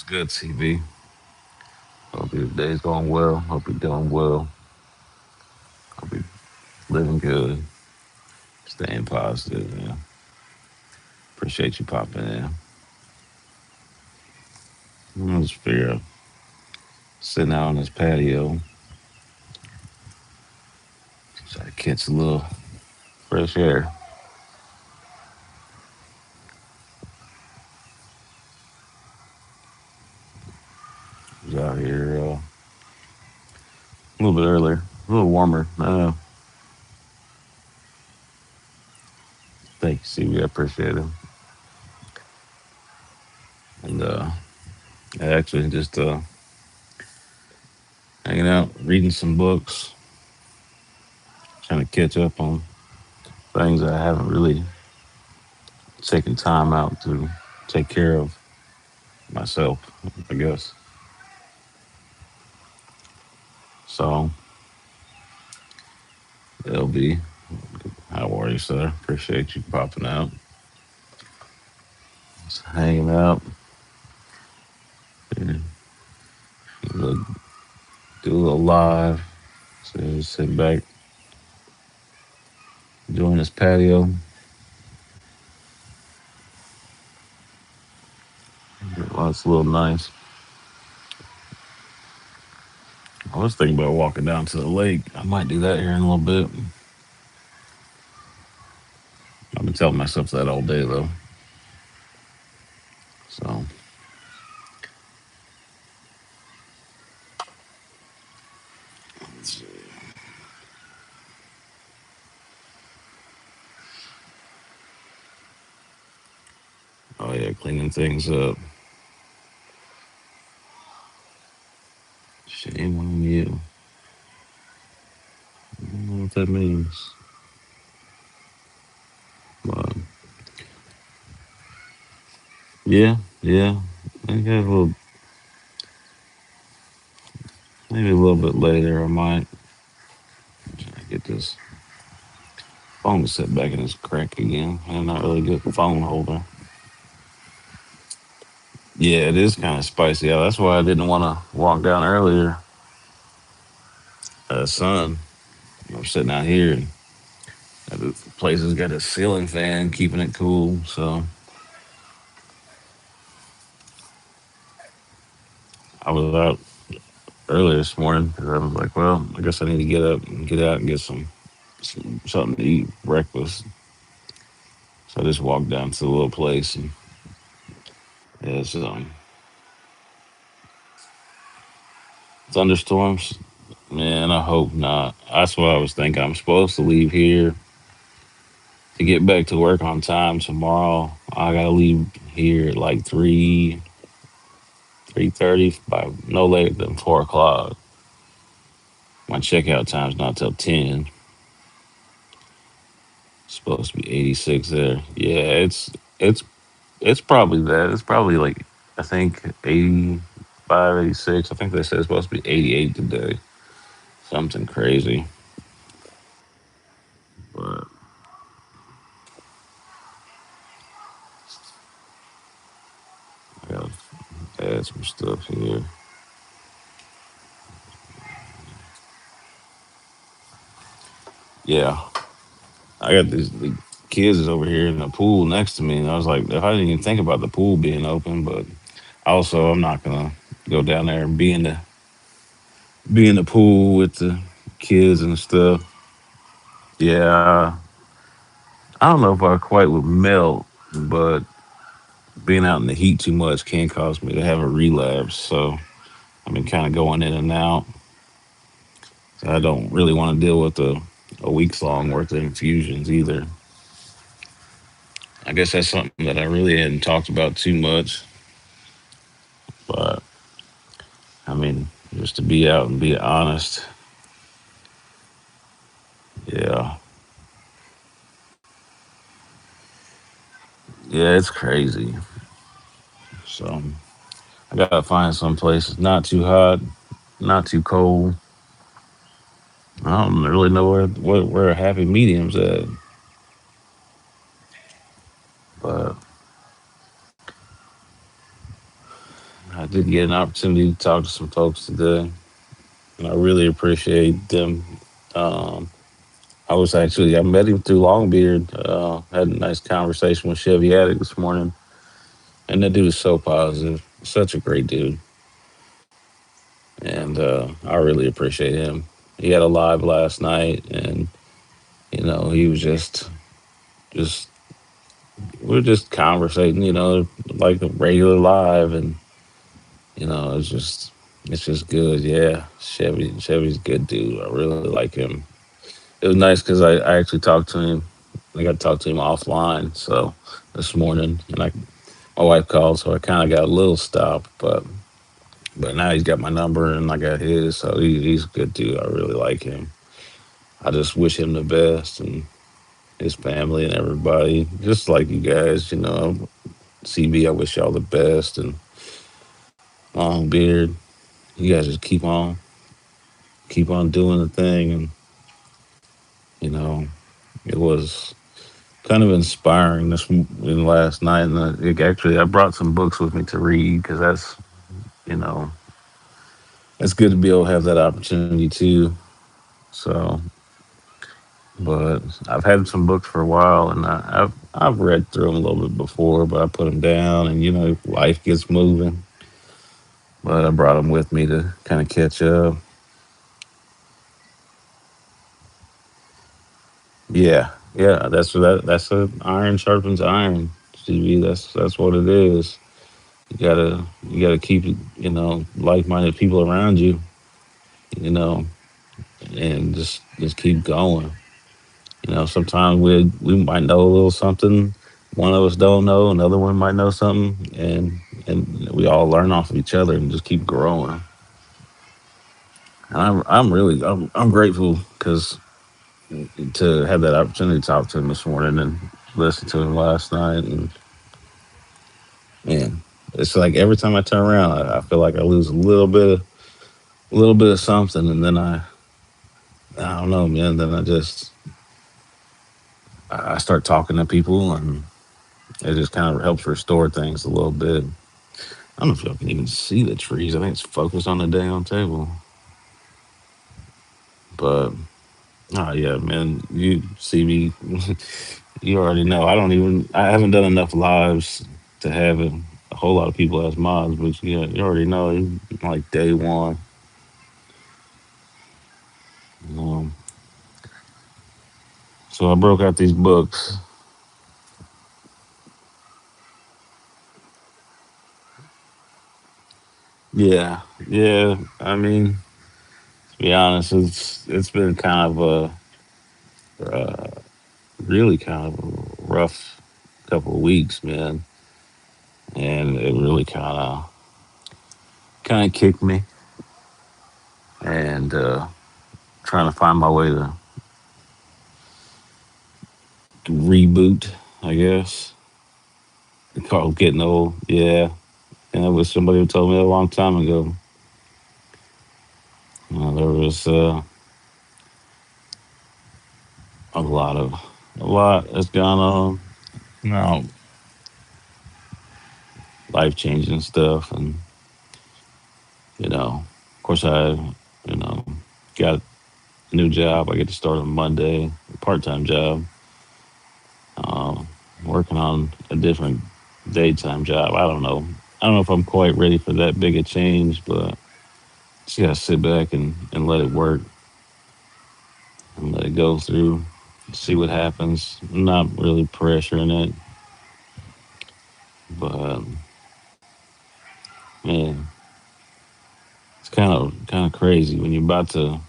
It's good, TV. Hope your day's going well. Hope you're doing well. Hope you're living good. Staying positive, man. Appreciate you popping in. I'm just figure out sitting out on this patio, try to catch a little fresh air. Was out here a little bit earlier, a little warmer. Thank you, CV. I appreciate it. And I actually just hanging out, reading some books, trying to catch up on things I haven't really taken time out to take care of myself, I guess. So, LB, how are you, sir? Appreciate you popping out, just hanging out, yeah, look, do a little live. So just sit back, enjoying this patio. Well, it's a little nice. I was thinking about walking down to the lake. I might do that here in a little bit. I've been telling myself that all day though. So, let's see. Oh yeah, cleaning things up. Shame on you. I don't know what that means, but yeah, yeah. I got a little, maybe a little bit later. I might try to get this phone set back in its crack again. I'm not really good phone holder. Yeah, it is kind of spicy. Yeah, that's why I didn't want to walk down earlier. Sun, I'm sitting out here, and the place has got a ceiling fan keeping it cool. So I was out earlier this morning because I was like, well, I guess I need to get up and get out and get some something to eat, breakfast. So I just walked down to the little place and yeah, thunderstorms. Man, I hope not. That's what I was thinking. I'm supposed to leave here to get back to work on time tomorrow. I gotta leave here at like 3:30 by no later than 4 o'clock. My checkout time's not till 10. It's supposed to be 86 there. Yeah, it's it's probably that. It's probably like I think 85, 86. I think they said it's supposed to be 88 today. Something crazy. But I gotta add some stuff here. Yeah, I got these kids is over here in the pool next to me, and I was like, if I didn't even think about the pool being open, but also I'm not gonna go down there and be in the pool with the kids and stuff. Yeah, I don't know if I quite would melt, but being out in the heat too much can cause me to have a relapse. So I've been kind of going in and out. So I don't really want to deal with a week's long worth of infusions either. I guess that's something that I really hadn't talked about too much, but I mean, just to be out and be honest, yeah, yeah, it's crazy. So I gotta find some place that's not too hot, not too cold. I don't really know where a happy medium's at, but I did get an opportunity to talk to some folks today, and I really appreciate them. Um, I met him through Longbeard. Had a nice conversation with Chevy Attic this morning, and that dude is so positive. Such a great dude, and I really appreciate him. He had a live last night, and he was just we are just conversating, like a regular live, and it's just good. Yeah, Chevy's a good dude. I really like him. It was nice because I actually talked to him. I got to talk to him offline. So this morning, and my wife called, so I kind of got a little stopped, but now he's got my number and I got his, so he's a good dude. I really like him. I just wish him the best and his family and everybody, just like you guys. CB, I wish y'all the best, and Long Beard, you guys just keep on doing the thing, and you know it was kind of inspiring last night. And actually, I brought some books with me to read because you know it's good to be able to have that opportunity too. So, but I've had some books for a while, and I've read through them a little bit before, but I put them down, and life gets moving. But I brought them with me to kind of catch up. Yeah, yeah, that's a iron sharpens iron. CV, that's what it is. You gotta keep like-minded people around you, you know, and just keep going. Sometimes we might know a little something, one of us don't know, another one might know something, and we all learn off of each other and just keep growing. And I'm grateful because to have that opportunity to talk to him this morning and listen to him last night, and man, it's like every time I turn around, I feel like I lose a little bit of something, and then I don't know, man. Then I start talking to people, and it just kind of helps restore things a little bit. I don't know if y'all can even see the trees. I think it's focused on the dang table, but oh yeah, man, you see me. You already know. I haven't done enough lives to have a whole lot of people as mods, but yeah, you already know. Like day one, um, so I broke out these books. Yeah, yeah. I mean, to be honest, it's been kind of really kind of a rough couple of weeks, man, and it really kind of kicked me, and trying to find my way to reboot, I guess. Called getting old, yeah. And it was somebody who told me a long time ago. There was a lot of a lot that's gone on. No, life changing stuff, and of course, you know got a new job. I get to start on Monday, a part time job. Um, Working on a different daytime job. I don't know. I don't know if I'm quite ready for that big a change, but just gotta sit back and let it work and let it go through. See what happens. I'm not really pressuring it, but man, it's kind of crazy when you're about to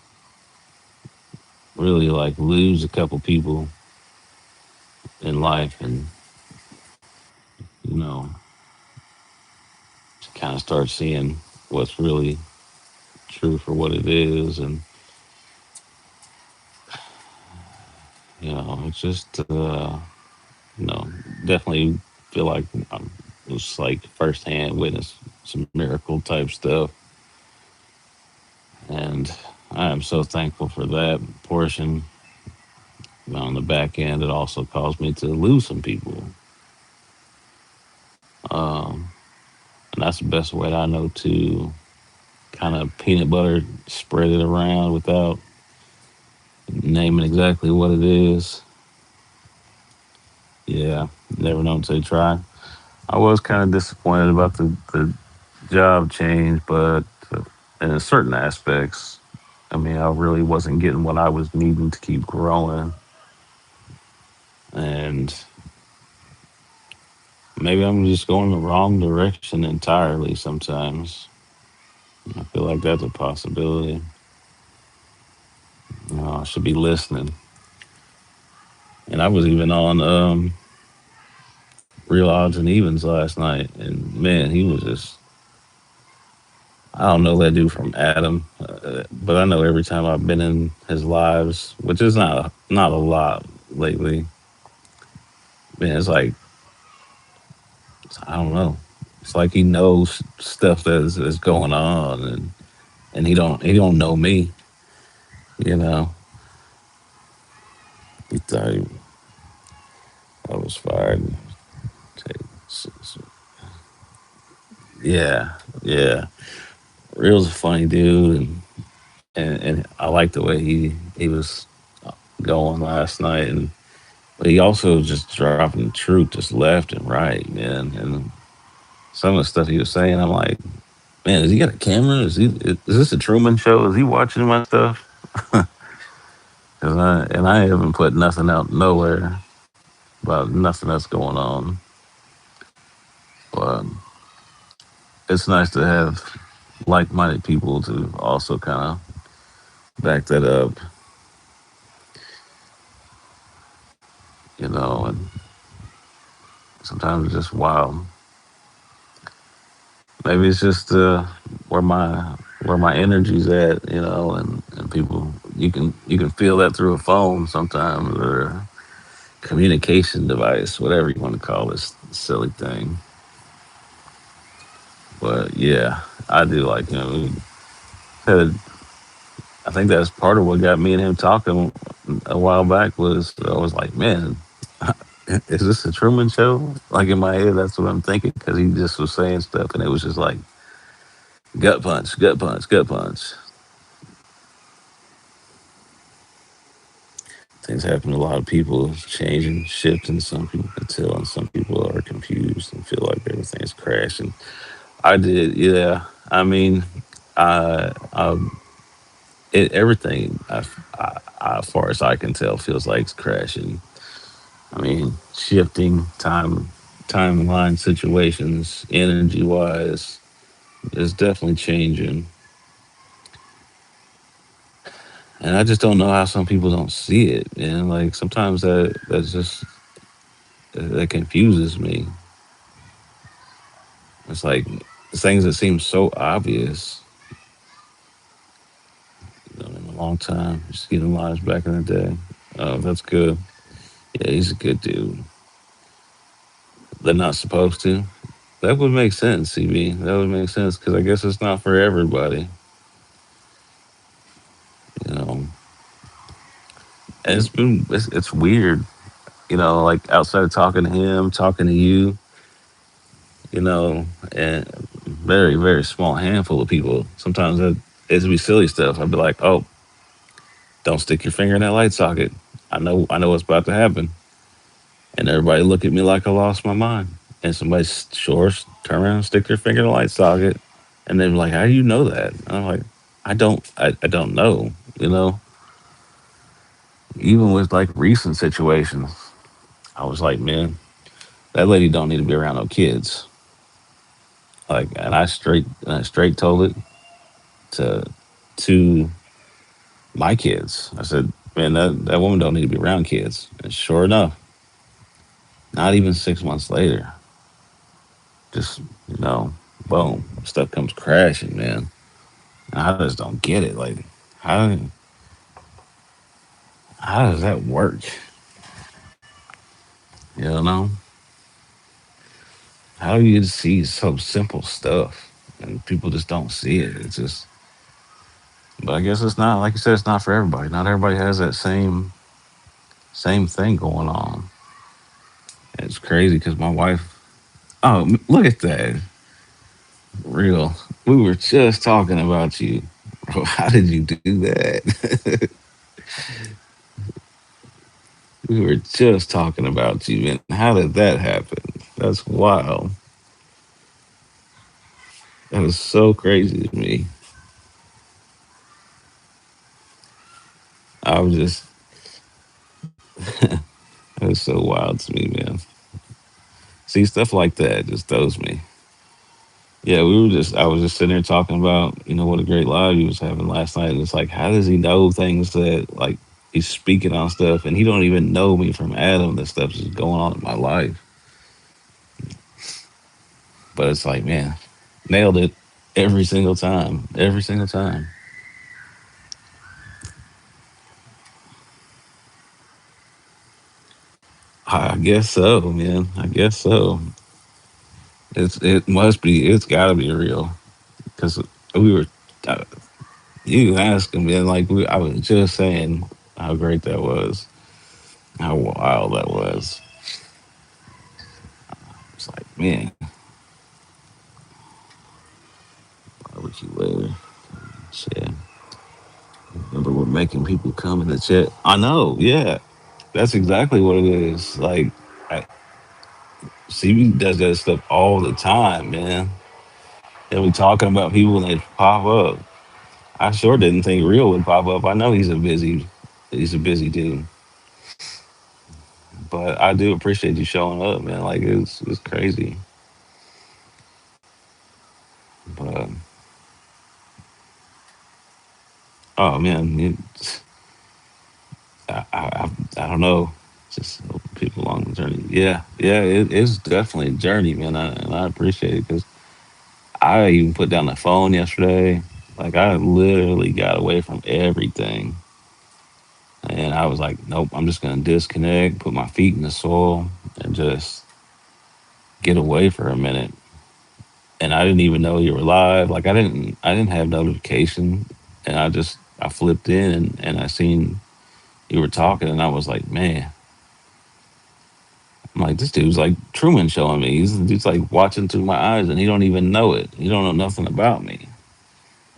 really like lose a couple people in life, and you know, kind of start seeing what's really true for what it is, and it's just definitely feel like I'm was like firsthand witness some miracle type stuff, and I am so thankful for that portion. On the back end, it also caused me to lose some people. Um, and that's the best way that I know to kind of peanut butter spread it around without naming exactly what it is. Yeah, never know until you try. I was kind of disappointed about the job change, but in certain aspects, I mean, I really wasn't getting what I was needing to keep growing. And maybe I'm just going the wrong direction entirely sometimes. I feel like that's a possibility. I should be listening. And I was even on Real Odds and Evens last night, and man, he was just. I don't know that dude from Adam, but I know every time I've been in his lives, which is not a lot lately. Man, it's like I don't know. It's like he knows stuff that's going on, and he don't know me. You know, he thought I was fired. Okay, yeah, yeah. Real's a funny dude, and I like the way he was going last night, and but he also just dropping the truth just left and right, man. And some of the stuff he was saying, I'm like, man, has he got a camera? Is this a Truman Show? Is he watching my stuff? And I haven't put nothing out nowhere about nothing that's going on. But it's nice to have like-minded people to also kind of back that up, and sometimes it's just wild. Maybe it's just where my where my energy's at, and people you can feel that through a phone sometimes or a communication device, whatever you want to call this silly thing. But yeah, I do like him. Had I think that's part of what got me and him talking a while back was I was like, man, is this a Truman Show? Like in my head, that's what I'm thinking because he just was saying stuff and it was just like gut punch, gut punch, gut punch. Things happen to a lot of people, changing, shifting. Some people can tell, and some people are confused and feel like everything's crashing. I did, yeah. I mean, I, everything, as far as I can tell, feels like it's crashing. I mean, shifting timeline situations, energy wise, is definitely changing. And I just don't know how some people don't see it. And like sometimes that confuses me. It's like things that seem so obvious, in a long time. Just getting lives back in the day. Oh, that's good. Yeah, he's a good dude. They're not supposed to. That would make sense, CB. That would make sense because I guess it's not for everybody. You know, and it's weird. Like outside of talking to him, talking to you, and very very small handful of people. Sometimes it'd be silly stuff. I'd be like, oh, don't stick your finger in that light socket. I know what's about to happen. And everybody look at me like I lost my mind. And somebody sure turn around and stick their finger in the light socket. And they're like, how do you know that? And I'm like, I don't know, you know? Even with like recent situations, I was like, man, that lady don't need to be around no kids. Like, and I straight told it to to my kids. I said, man, that woman don't need to be around kids. And sure enough, not even 6 months later, just boom, stuff comes crashing, man. And I just don't get it. Like, how how does that work? You know, how do you see so simple stuff and people just don't see it? It's just, but I guess it's not like you said. It's not for everybody. Not everybody has that same thing going on. And it's crazy because my wife. Oh, look at that! Real. We were just talking about you. Bro, how did you do that? We were just talking about you, and how did that happen? That's wild. That is so crazy to me. I was just, that was so wild to me, man. See, stuff like that just throws me. Yeah, I was just sitting there talking about, what a great live he was having last night. And it's like, how does he know things that, like, he's speaking on stuff and he don't even know me from Adam, that stuff is going on in my life. But it's like, man, nailed it every single time. Every single time. I guess so, man. I guess so. It must be. It's got to be real because we were. Uh, you ask him, man. Like I was just saying how great that was, how wild that was. It's like, man, barbecue later. Shit. Remember, we're making people come in the chat. I know. Yeah, that's exactly what it is. Like, I, CB does that stuff all the time, man. He'll be talking about people and they pop up. I sure didn't think Real would pop up. I know he's a busy dude. But I do appreciate you showing up, man. Like it's crazy. But oh man, I don't know. Just helping people along the journey. Yeah, yeah, it's definitely a journey, man. And I appreciate it because I even put down the phone yesterday. Like I literally got away from everything, and I was like, nope, I'm just gonna disconnect, put my feet in the soil, and just get away for a minute. And I didn't even know you were live. Like I didn't have notification, and I flipped in and I seen you were talking, and I was like, man, I'm like this dude's like Truman showing me. He's like watching through my eyes, and he don't even know it. He don't know nothing about me.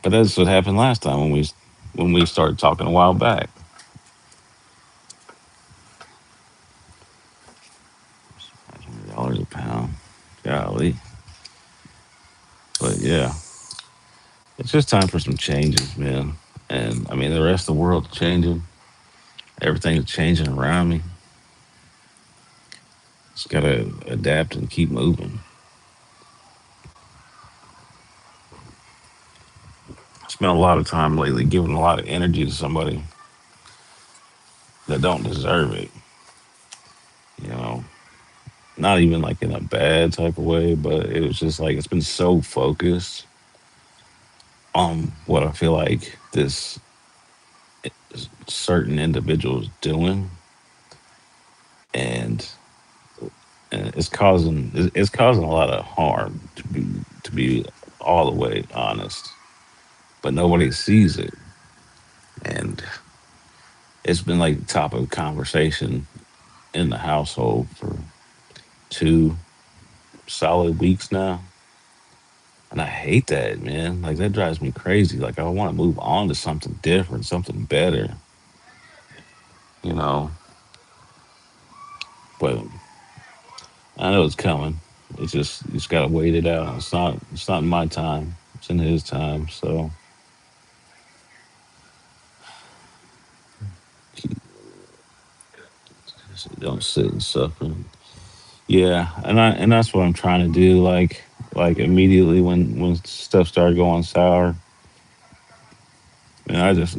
But that's what happened last time when we started talking a while back. $500 a pound, golly. But yeah, it's just time for some changes, man. And I mean, the rest of the world's changing. Everything's changing around me. Just gotta adapt and keep moving. I spent a lot of time lately giving a lot of energy to somebody that don't deserve it. You know, not even like in a bad type of way, but it was just like it's been so focused on what I feel like this certain individual is doing, and, and it's causing a lot of harm to be all the way honest, but nobody sees it, and it's been like top of conversation in the household for 2 solid weeks now. And I hate that, man. Like that drives me crazy. Like I want to move on to something different, something better, you know. But I know it's coming. It's just you just gotta wait it out. It's not in my time. It's in his time. So don't sit and suffer. Yeah, and that's what I'm trying to do. Like immediately when stuff started going sour, and I just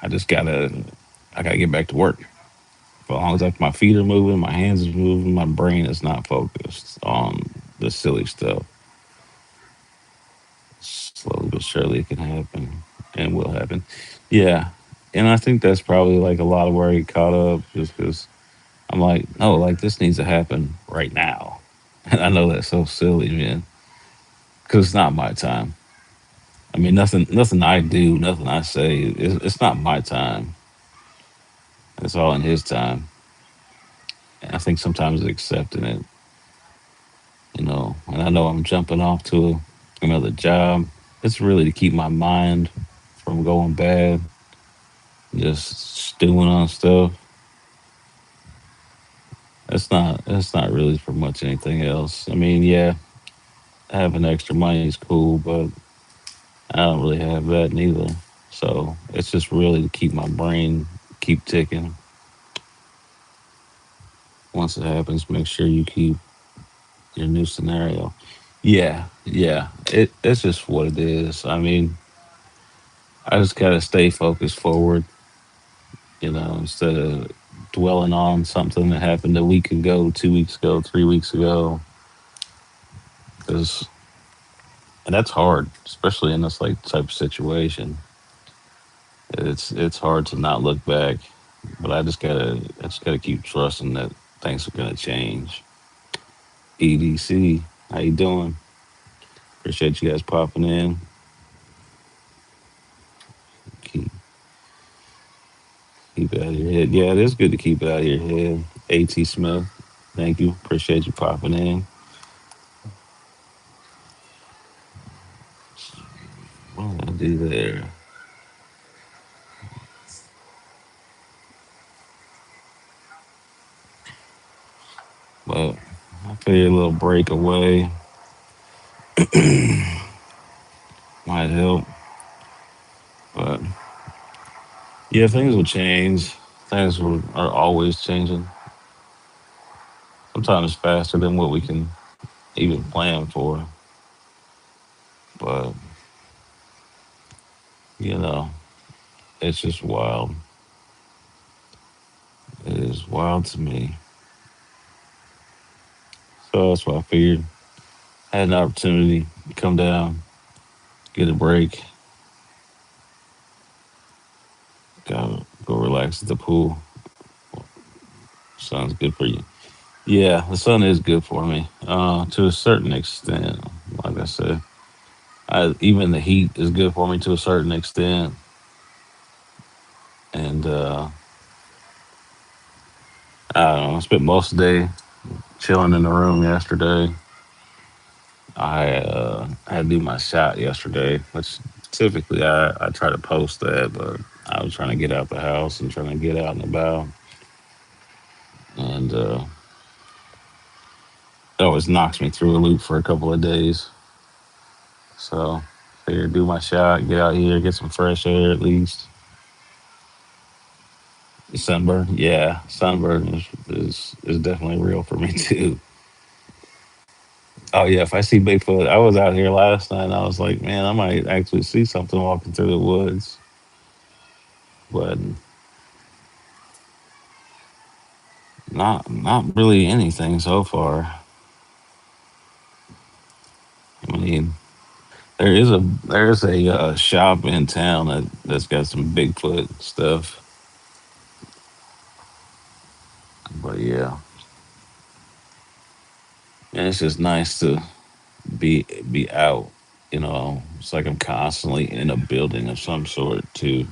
I gotta get back to work. As long as like my feet are moving, my hands are moving, my brain is not focused on the silly stuff. Slowly but surely it can happen and will happen. Yeah. And I think that's probably like a lot of where I get caught up just because I'm like, no, like this needs to happen right now. And I know that's so silly, man, because it's not my time. I mean, nothing I do, nothing I say, it's not my time. It's all in his time. And I think sometimes accepting it And I know I'm jumping off to another job. It's really to keep my mind from going bad, just stewing on stuff. That's not really for much anything else. I mean, yeah, having extra money is cool, but I don't really have that neither. So it's just really to keep my brain keep ticking. Once it happens, make sure you keep your new scenario. Yeah, yeah. It's just what it is. I mean, I just gotta stay focused forward, instead of dwelling on something that happened a week ago, 2 weeks ago, 3 weeks ago. Because and that's hard, especially in this like type of situation. It's hard to not look back, but I just gotta keep trusting that things are gonna change. EDC, how you doing? Appreciate you guys popping in. Keep keep it out of your head. Yeah, it is good to keep it out of your head. At Smith, thank you. Appreciate you popping in. What did I do there? But I figured a little break away might help. But yeah, things will change. Are always changing. Sometimes faster than what we can even plan for. But you know, it's just wild. It is wild to me. So that's why I figured I had an opportunity to come down, get a break, go relax at the pool. Sun's good for you. Yeah, the sun is good for me. To a certain extent. Like I said, even the heat is good for me to a certain extent. And I don't know. I spent most of the day chilling in the room yesterday. I had to do my shot yesterday, which typically I try to post that, but I was trying to get out the house and trying to get out and about, and it always knocks me through a loop for a couple of days. So figured do my shot, get out here, get some fresh air at least. Sunburn, yeah, sunburn is definitely real for me too. Oh yeah, if I see Bigfoot, I was out here last night. And I was like, man, I might actually see something walking through the woods, but not really anything so far. I mean, there is a shop in town that's got some Bigfoot stuff, but yeah, and it's just nice to be out. It's like I'm constantly in a building of some sort too.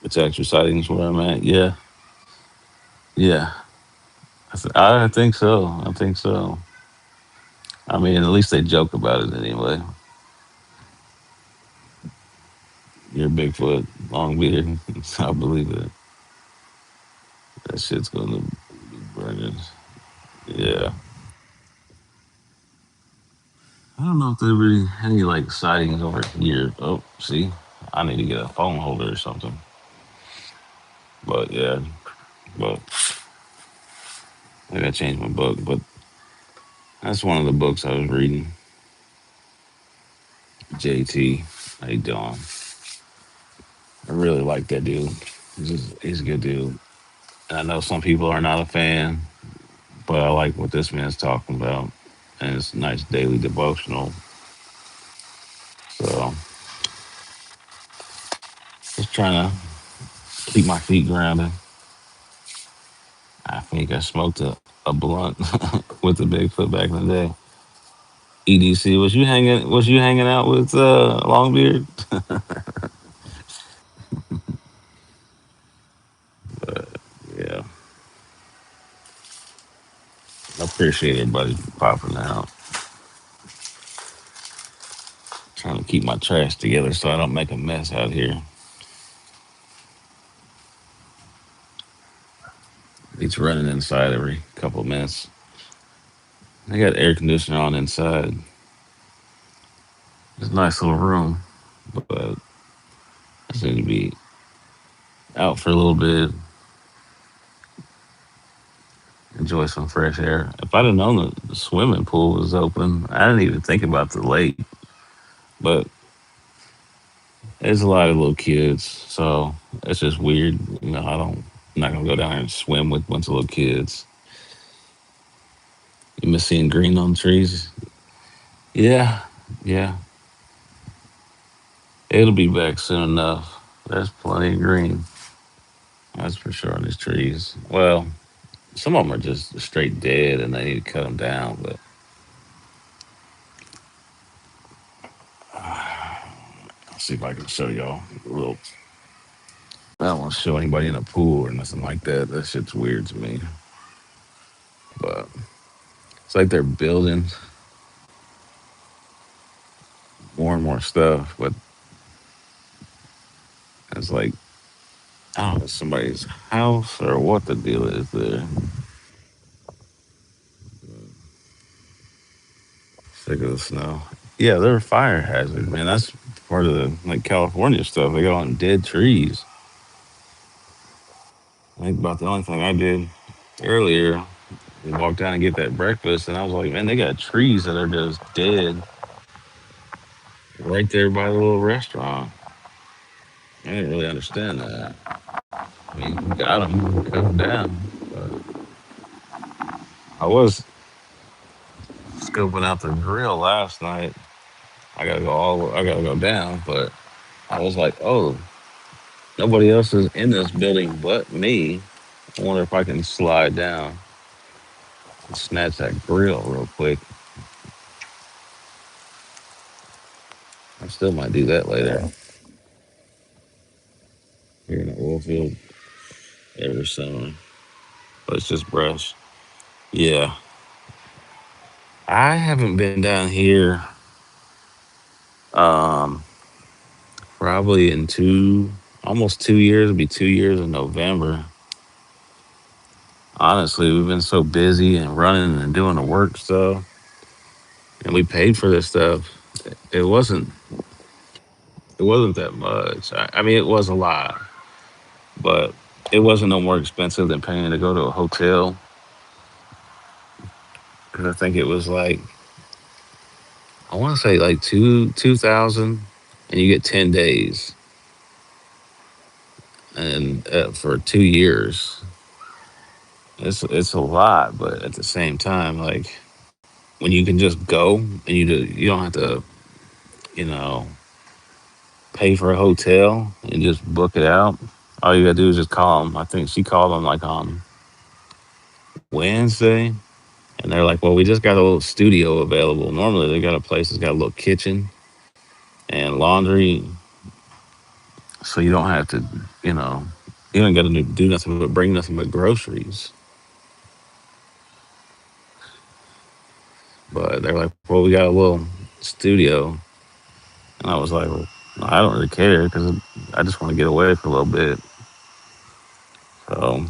It's actual sightings where I'm at. Yeah, yeah. I think so. I think so. I mean, at least they joke about it anyway. You're Bigfoot, long beard. I believe it. That shit's gonna be burning. Yeah. I don't know if there really any like sightings over here. Oh, see, I need to get a phone holder or something. But yeah, but I gotta change my book. But that's one of the books I was reading. JT, how you doing? I really like that dude. He's a good dude. And I know some people are not a fan, but I like what this man's talking about. And it's a nice daily devotional. So just trying to keep my feet grounded. I think I smoked a blunt with the Bigfoot back in the day. EDC, was you hanging out with Longbeard? Yeah. Appreciate everybody popping out. Trying to keep my trash together so I don't make a mess out here. It's running inside every couple of minutes. They got air conditioner on inside. It's a nice little room, but I just need to be out for a little bit, enjoy some fresh air. If I'd have known that the swimming pool was open, I didn't even think about the lake. But there's a lot of little kids, so it's just weird. I'm not gonna go down there and swim with a bunch of little kids. You miss seeing green on trees? Yeah, yeah. It'll be back soon enough. There's plenty of green. That's for sure on these trees. Well, some of them are just straight dead, and they need to cut them down. But I'll see if I can show y'all a little. I don't want to show anybody in a pool or nothing like that. That shit's weird to me. But it's like they're building more and more stuff. But it's like I don't know, if it's somebody's house or what the deal is there. Sick of the snow. Yeah, they're a fire hazard, man. That's part of the like California stuff. They got on dead trees. I think about the only thing I did earlier. We walked down and get that breakfast, and I was like, man, they got trees that are just dead right there by the little restaurant. I didn't really understand that. I mean, you got them, cut them down. But I was scoping out the grill last night. I gotta go down, but I was like, oh, nobody else is in this building but me. I wonder if I can slide down and snatch that grill real quick. I still might do that later. Here in the oil field every summer. But it's just brush. Yeah. I haven't been down here um probably in almost 2 years. It'll be 2 years in November. Honestly, we've been so busy and running and doing the work stuff, and we paid for this stuff. It wasn't it wasn't that much. I mean, it was a lot, but it wasn't no more expensive than paying to go to a hotel. Because I think it was like I want to say like 2,000, and you get 10 days, and for 2 years, it's a lot. But at the same time, like when you can just go and you don't have to you know pay for a hotel and just book it out. All you gotta do is just call them. I think she called them like on Wednesday, and they're like, "Well, we just got a little studio available. Normally, they got a place that's got a little kitchen and laundry, so you don't have to, you know, you don't got to do nothing but bring nothing but groceries." But they're like, "Well, we got a little studio," and I was like, "Well, I don't really care because I just want to get away for a little bit." So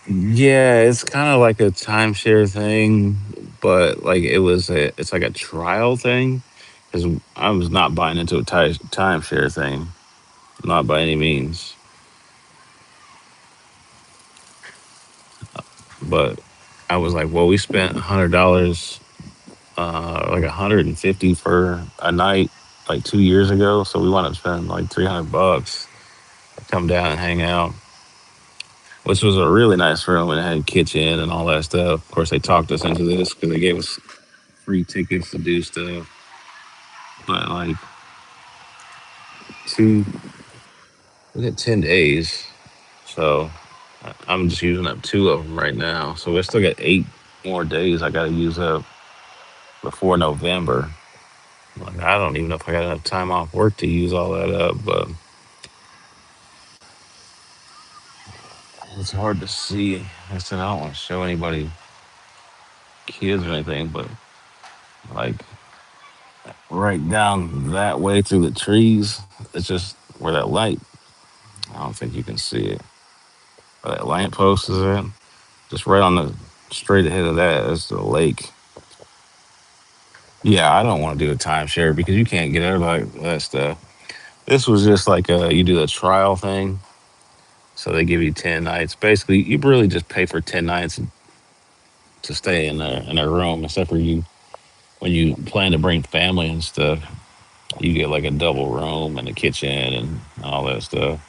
yeah, it's kind of like a timeshare thing, but like it's like a trial thing because I was not buying into a timeshare thing, not by any means. But I was like, well, we spent $100, like 150 for a night, like 2 years ago, so we wound up spending like $300 to come down and hang out, which was a really nice room and it had a kitchen and all that stuff. Of course, they talked us into this because they gave us free tickets to do stuff. But like two, we got 10 days, so I'm just using up two of them right now. So we still got 8 more days I got to use up before November. Like I don't even know if I got enough time off work to use all that up. But It's hard to see. I said I don't want to show anybody kids or anything, but like right down that way through the trees, it's just where that light. I don't think you can see it. Where that lamp post is at, just right on the straight ahead of that is the lake. Yeah, I don't want to do a timeshare because you can't get everybody that stuff. This was just like you do a trial thing, so they give you 10 nights. Basically, you really just pay for 10 nights to stay in their room, except for you when you plan to bring family and stuff. You get like a double room and a kitchen and all that stuff.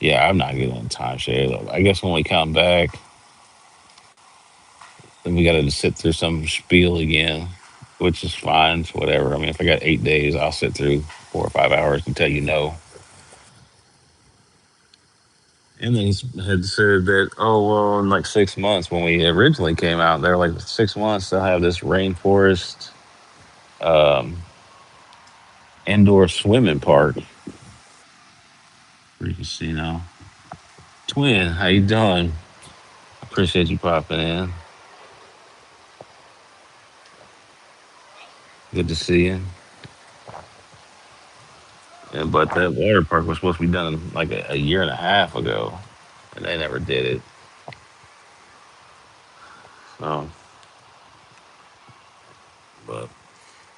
Yeah, I'm not getting a timeshare. Though. I guess when we come back, then we got to sit through some spiel again, which is fine. Whatever. I mean, if I got 8 days, I'll sit through 4 or 5 hours until you know. And they had said that, oh, well, in like 6 months when we originally came out, they're like 6 months, they'll have this rainforest um, indoor swimming park. Where you can see now. Twin, how you doing? Appreciate you popping in. Good to see you. Yeah, but that water park was supposed to be done like a year and a half ago, and they never did it. So, but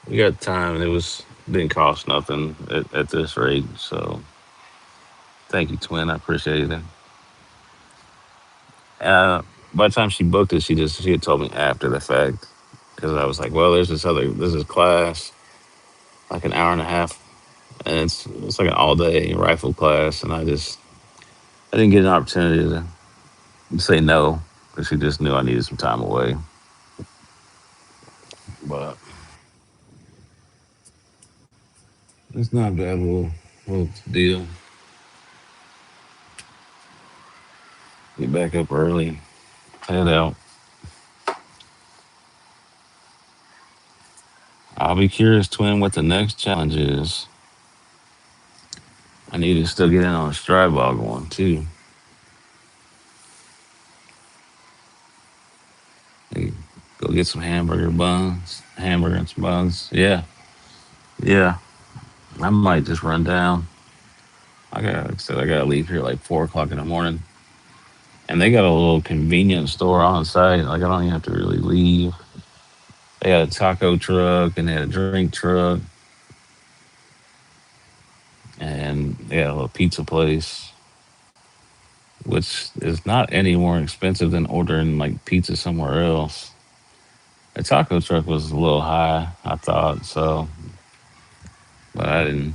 we got time, and didn't cost nothing at this rate. So, thank you, Twin. I appreciate it. Uh, by the time she booked it, she had told me after the fact because I was like, well, there's this class like an hour and a half, and it's like an all day rifle class, and I didn't get an opportunity to say no because she just knew I needed some time away. But it's not a bad little deal. Get back up early, head out. I'll be curious, twin, what the next challenge is. I need to still get in on a stride ball one too. Hey, go get some hamburger and some buns. Yeah, yeah. I might just run down. Like I said, I gotta leave here like 4 o'clock in the morning, and they got a little convenience store on site. Like I don't even have to really leave. They had a taco truck and they had a drink truck, and they had a little pizza place, which is not any more expensive than ordering like pizza somewhere else. The taco truck was a little high, I thought so, but I didn't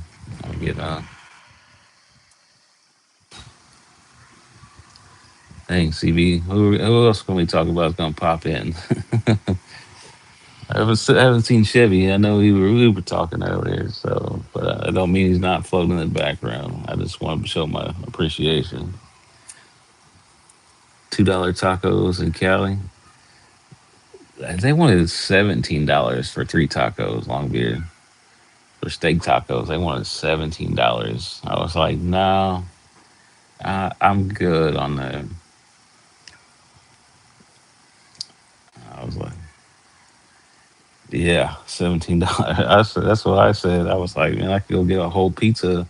get Thanks, CB. Who else can we talk about is gonna pop in? I haven't seen Chevy. I know we were talking earlier, so but I don't mean he's not floating in the background. I just want to show my appreciation. $2 tacos in Cali. They wanted $17 for three tacos, Longbeard. For steak tacos, they wanted $17. I was like, no, I'm good on that. I was like, yeah, $17. I said that's what I said. I was like, man, I could go get a whole pizza.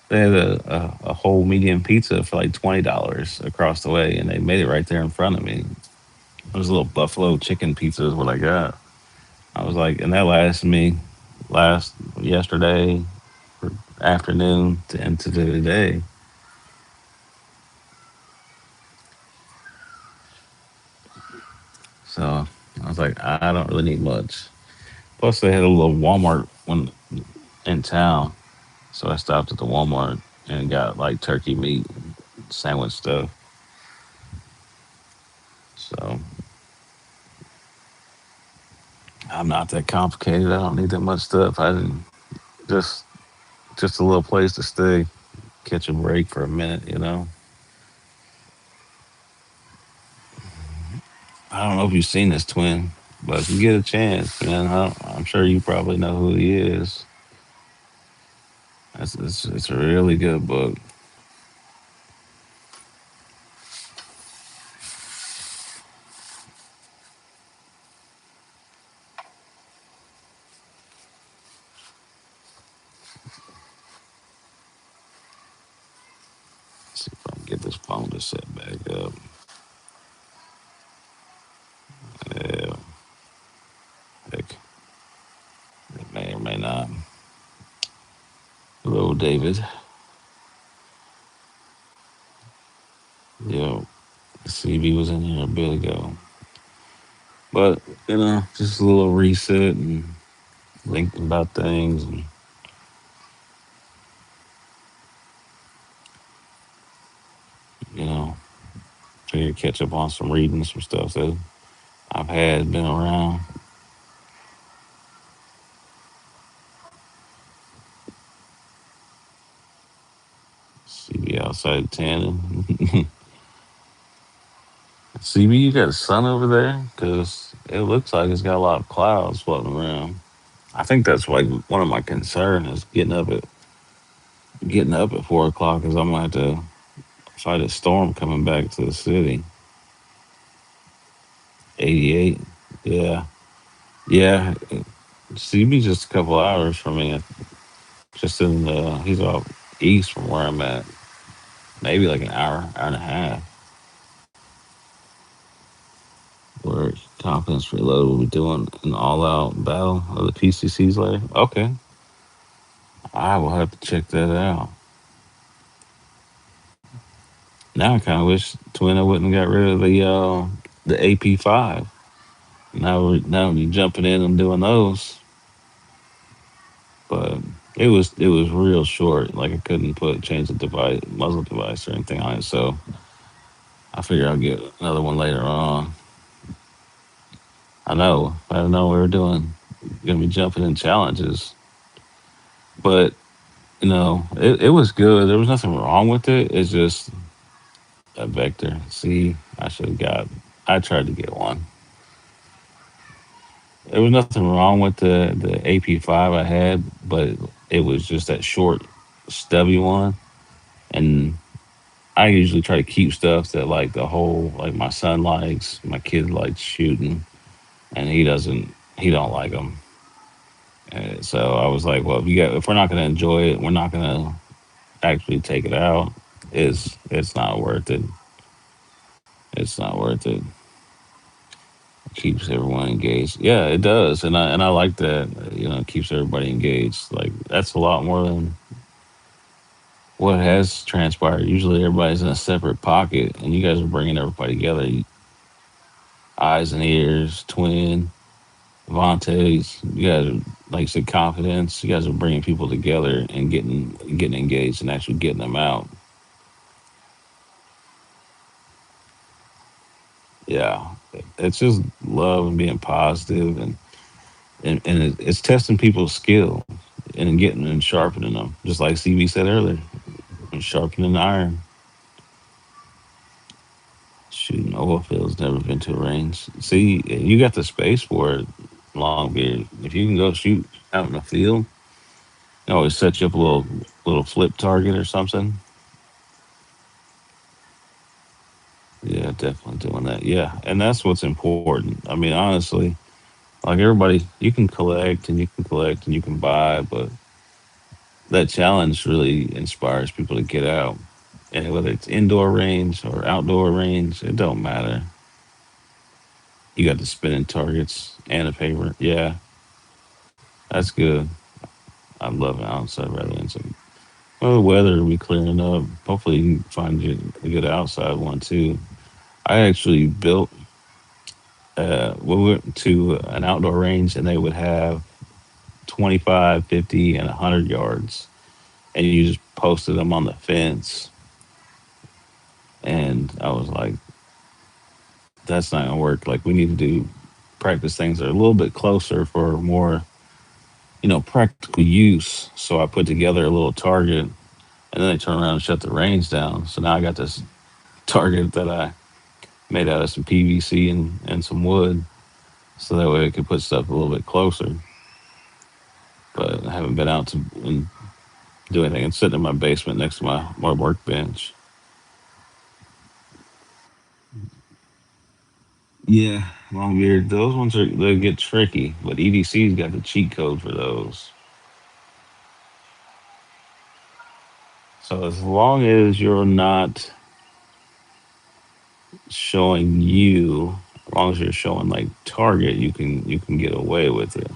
They had a whole medium pizza for like $20 across the way, and they made it right there in front of me. It was a little buffalo chicken pizza is what I got. I was like, and that lasted me last yesterday afternoon to into today. So I was like, I don't really need much. Plus, they had a little Walmart when in town, so I stopped at the Walmart and got like turkey meat sandwich stuff. So I'm not that complicated. I don't need that much stuff. I didn't just just a little place to stay, catch a break for a minute. I don't know if you've seen this twin, but if you get a chance, man, I'm sure you probably know who he is. It's a really good book. See if I can get this phone to set back up. Yeah, heck, it may or may not. Hello, David. Yeah, CB was in here a bit ago. But, just a little reset and thinking about things and, you know, trying to catch up on some reading, some stuff that I've had been around. CB outside of tanning. CB, you got a sun over there? Because it looks like it's got a lot of clouds floating around. I think that's like one of my concern is getting up at 4 o'clock because I'm gonna have to fight a storm coming back to the city. 88. Yeah. Yeah. CB just a couple hours from me. Just in he's off east from where I'm at. Maybe like an hour and a half. Where Confidence Reload will be doing an all out battle of the PCCs later. Okay. I will have to check that out. Now I kind of wish Twino wouldn't got rid of the AP5. Now we jumping in and doing those, but it was real short. Like I couldn't put change the device muzzle device or anything on it. So I figure I'll get another one later on. I know I didn't know we were doing gonna be jumping in challenges, but it was good. There was nothing wrong with it. It's just a vector. See, I should have got. I tried to get one. There was nothing wrong with the AP5 I had, but it was just that short, stubby one. And I usually try to keep stuff that like the whole like my son likes, my kid likes shooting, and he doesn't. He don't like them. So I was like, well, if we're not gonna enjoy it, we're not gonna actually take it out. It's not worth it. It's not worth it. Keeps everyone engaged. Yeah, it does, and I like that. It keeps everybody engaged. Like that's a lot more than what has transpired. Usually, everybody's in a separate pocket, and you guys are bringing everybody together. Eyes and ears, twin, Vontae's. You guys are like you said, confidence. You guys are bringing people together and getting engaged and actually getting them out. Yeah, it's just love and being positive and it's testing people's skill and getting and sharpening them. Just like CB said earlier, sharpening iron. Shooting oil fields, never been to a range. See, you got the space for it, Longbeard. If you can go shoot out in the field, you always set you up a little flip target or something. Yeah, definitely doing that. Yeah, and that's what's important. I mean, honestly, like everybody, you can collect and you can collect and you can buy, but that challenge really inspires people to get out. And whether it's indoor range or outdoor range, it don't matter. You got the spinning targets and a paper. Yeah, that's good. I love it outside rather than some. Well, the weather will be clearing up. Hopefully, you can find you a good outside one too. I actually built. We went to an outdoor range, and they would have 25, 50, and 100 yards, and you just posted them on the fence. And I was like, "That's not gonna work. Like, we need to do practice things that are a little bit closer for more, practical use." So I put together a little target, and then they turn around and shut the range down. So now I got this target that I made out of some PVC and some wood, so that way I could put stuff a little bit closer. But I haven't been out to and do anything. It's sitting in my basement next to my workbench. Yeah, Longbeard. Those ones they get tricky, but EDC's got the cheat code for those. So as long as you're not showing you, as long as you're showing like target, you can get away with it.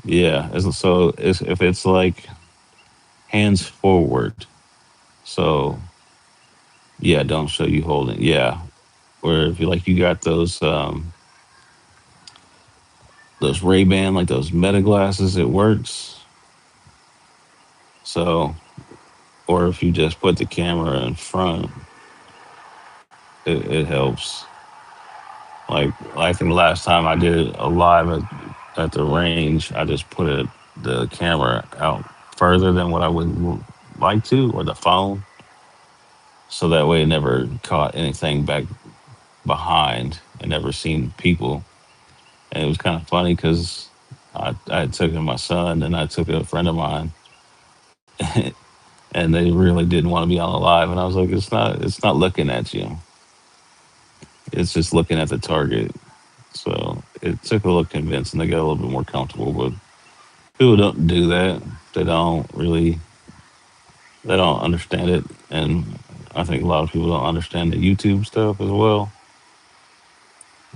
Yeah. So if it's like hands forward, so yeah, don't show you holding. Yeah. Or if you like you got those Ray-Ban, like those meta glasses, it works. So or if you just put the camera in front, it helps. Like I think the last time I did a live at the range, I just put the camera out further than what I would like to, or the phone, so that way it never caught anything back behind and never seen people. And it was kind of funny because I took it my son and I took a friend of mine, and they really didn't want to be on the live, and I was like, it's not looking at you, it's just looking at the target. So it took a little convincing. They got a little bit more comfortable, but people don't do that. They don't really. They don't understand it, and I think a lot of people don't understand the YouTube stuff as well.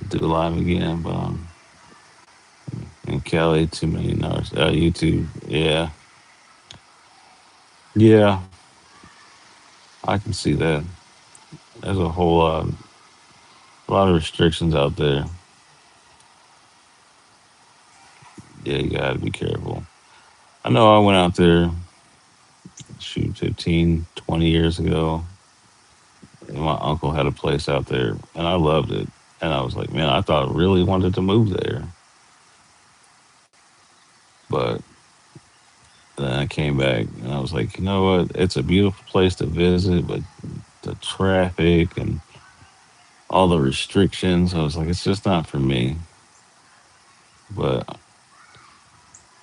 Do live again, but in Cali, too many hours. YouTube, yeah, yeah, I can see that. There's a lot of restrictions out there. Yeah, you gotta be careful. I know I went out there, shoot, 15, 20 years ago. And my uncle had a place out there, and I loved it. And I was like, man, I thought I really wanted to move there. But then I came back, and I was like, you know what? It's a beautiful place to visit, but the traffic and all the restrictions, I was like, it's just not for me. But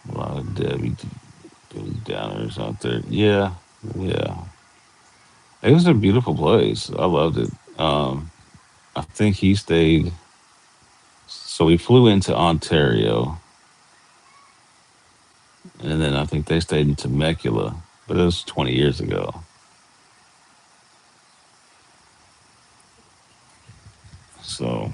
a lot of Debbie Downers out there. Yeah, yeah. It was a beautiful place. I loved it. I think he stayed. So we flew into Ontario, and then I think they stayed in Temecula, but it was 20 years ago. So,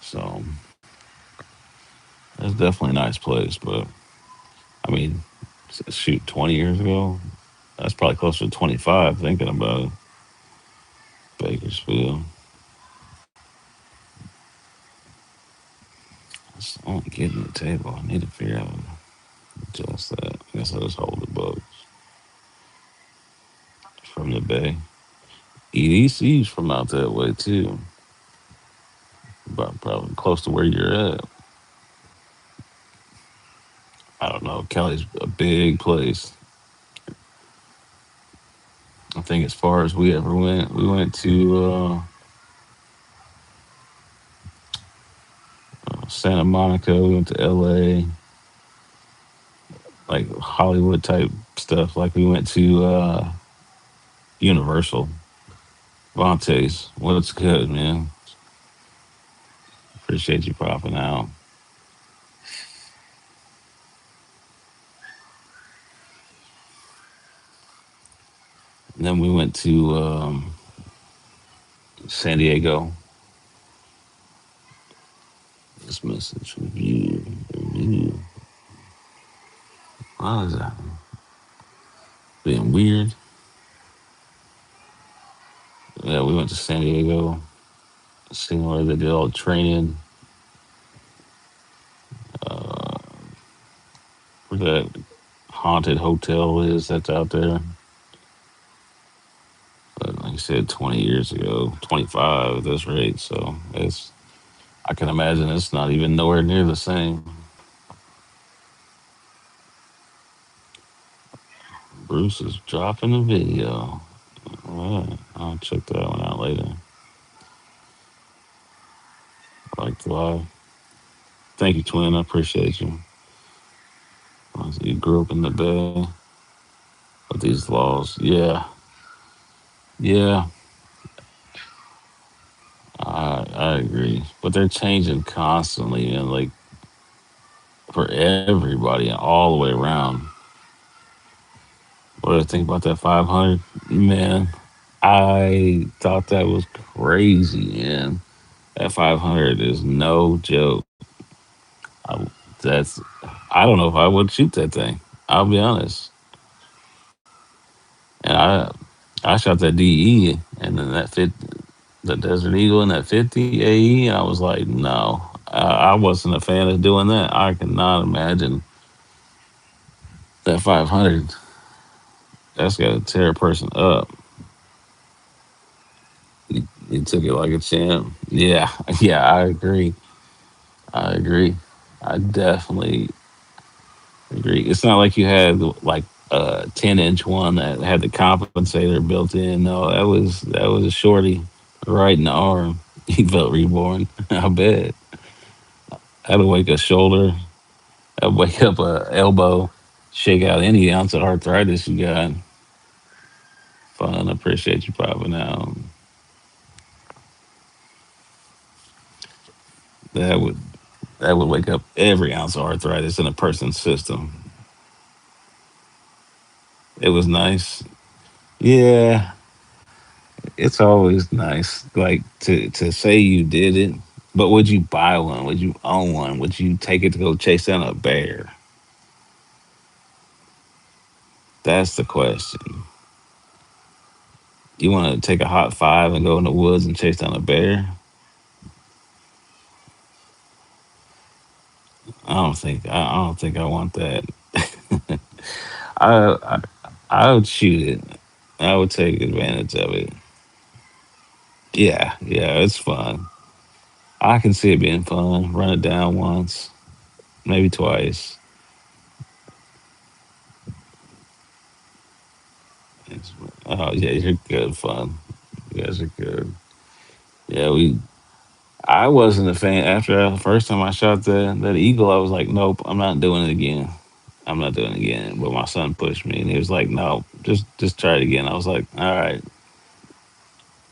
so it's definitely a nice place, but I mean, shoot, 20 years ago, that's probably closer to 25 thinking about it. Bakersfield. I don't get in the table. I need to figure out just that. I guess I just hold the books from the bay. EDC's from out that way too, but probably close to where you're at. I don't know. Cali's a big place. I think as far as we ever went, we went to Santa Monica. We went to LA, like Hollywood type stuff. Like we went to Universal. Vontae's. What's good, man? Appreciate you popping out. And then we went to San Diego. This message review. Why is that being weird? Yeah, we went to San Diego, seeing where they did all the training. Uh, where that haunted hotel is that's out there. But like I said, 20 years ago, 25 at this rate. So I can imagine it's not even nowhere near the same. Bruce is dropping a video. All right, I'll check that one out later. I like the live. Thank you, twin. I appreciate you. You grew up in the Bay with these laws. Yeah, yeah. I agree. But they're changing constantly and like for everybody all the way around. What do I think about that 500? Man, I thought that was crazy, man. That 500 is no joke. I, that's I don't know if I would shoot that thing. I'll be honest. And I shot that DE and then that fit the Desert Eagle and that 50 AE. And I was like, no, I wasn't a fan of doing that. I cannot imagine that 500. That's got to tear a person up. He took it like a champ. Yeah, yeah, I agree. I agree. I definitely agree. It's not like you had like a 10-inch one that had the compensator built in. No, that was a shorty right in the arm. He felt reborn. I bet. That'll wake a shoulder. That'll wake up a elbow. Shake out any ounce of arthritis you got. Fun. Appreciate you popping out. That would that would wake up every ounce of arthritis in a person's system. It was nice. Yeah, it's always nice, like to say you did it. But would you buy one? Would you own one? Would you take it to go chase down a bear? That's the question. You want to take a hot five and go in the woods and chase down a bear? I don't think I want that. I, I I would shoot it. I would take advantage of it. Yeah, yeah, it's fun. I can see it being fun. Run it down once, maybe twice. It's, oh yeah, you're good fun. You guys are good. Yeah, we. I wasn't a fan after the first time I shot that eagle. I was like, nope, I'm not doing it again. I'm not doing it again. But my son pushed me, and he was like, no, just try it again. I was like, all right.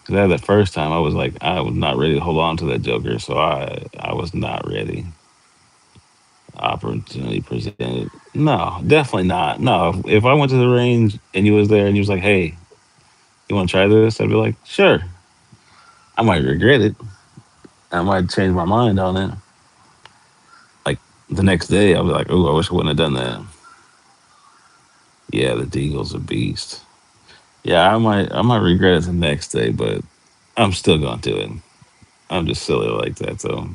Because that the first time, I was like, I was not ready to hold on to that joker, so I was not ready. Opportunity presented. No, definitely not. No, if I went to the range and you was there and you was like, hey, you want to try this? I'd be like, sure. I might regret it. I might change my mind on it. Like the next day, I'll be like, oh, I wish I wouldn't have done that. Yeah, the Deagle's a beast. Yeah, I might regret it the next day, but I'm still gonna do it. I'm just silly like that, so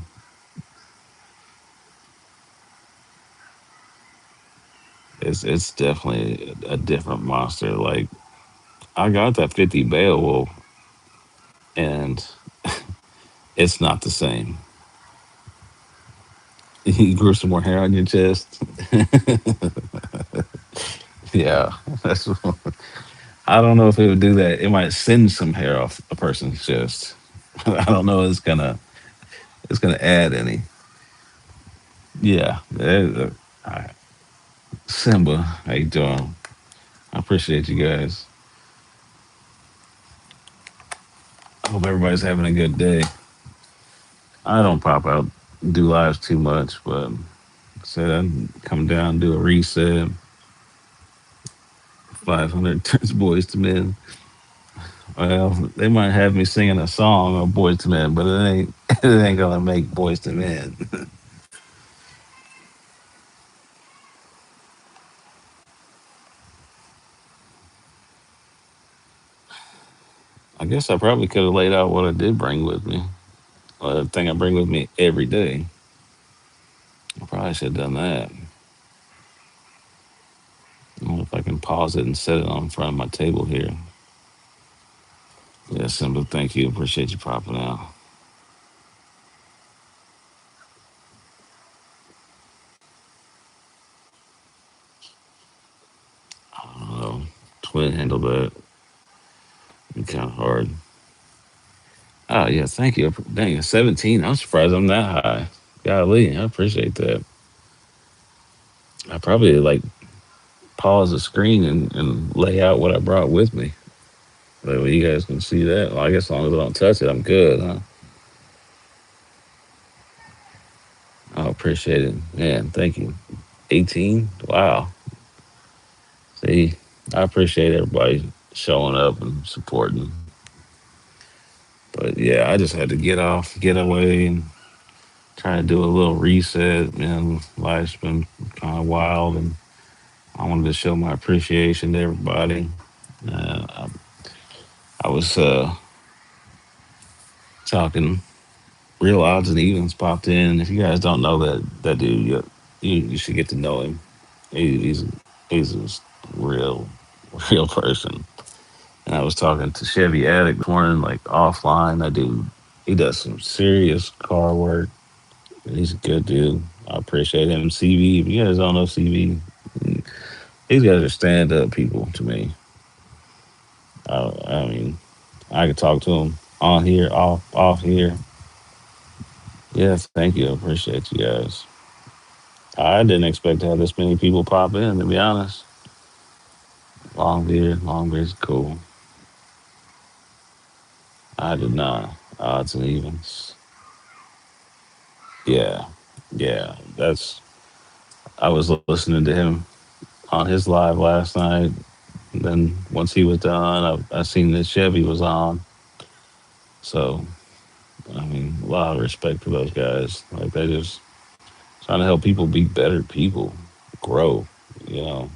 it's definitely a different monster. Like I got that 50 Beowulf, and it's not the same. You grew some more hair on your chest. Yeah, that's. I don't know if it would do that. It might send some hair off a person's chest. I don't know. It's gonna add any. Yeah. Simba, how you doing? I appreciate you guys. I hope everybody's having a good day. I don't pop out, do lives too much, but said I'd come down, do a reset. 500 turns boys to men. Well, they might have me singing a song of boys to men, but it ain't it ain't gonna make boys to men. I guess I probably could have laid out what I did bring with me. The thing I bring with me every day. I probably should have done that. I wonder if I can pause it and set it on front of my table here. Yeah, Simba, thank you. Appreciate you popping out. I don't know. Twin handle that. Be kind of hard. Oh yeah, thank you. Dang, 17. I'm surprised I'm that high. Golly, I appreciate that. I probably like pause the screen and lay out what I brought with me. That way you guys can see that. Well, I guess as long as I don't touch it, I'm good, huh? appreciate it, man. Thank you. 18. Wow. See, I appreciate everybody showing up and supporting. But yeah, I just had to get off, get away, and try to do a little reset. Man, life's been kind of wild, and I wanted to show my appreciation to everybody. I was talking. Real odds and evens popped in. If you guys don't know that dude, you should get to know him. He's a real real person. And I was talking to Chevy Addict this morning, like offline. That dude, he does some serious car work. He's a good dude. I appreciate him. CV, if you guys don't know CV, these guys are stand up people to me. I mean, I could talk to him on here, off here. Yeah, thank you. I appreciate you guys. I didn't expect to have this many people pop in, to be honest. Long beard's cool. I did not. Odds and evens. Yeah, yeah. That's. I was listening to him on his live last night. Then once he was done, I seen that Chevy was on. So I mean, a lot of respect for those guys. Like they just trying to help people be better people, grow. You know,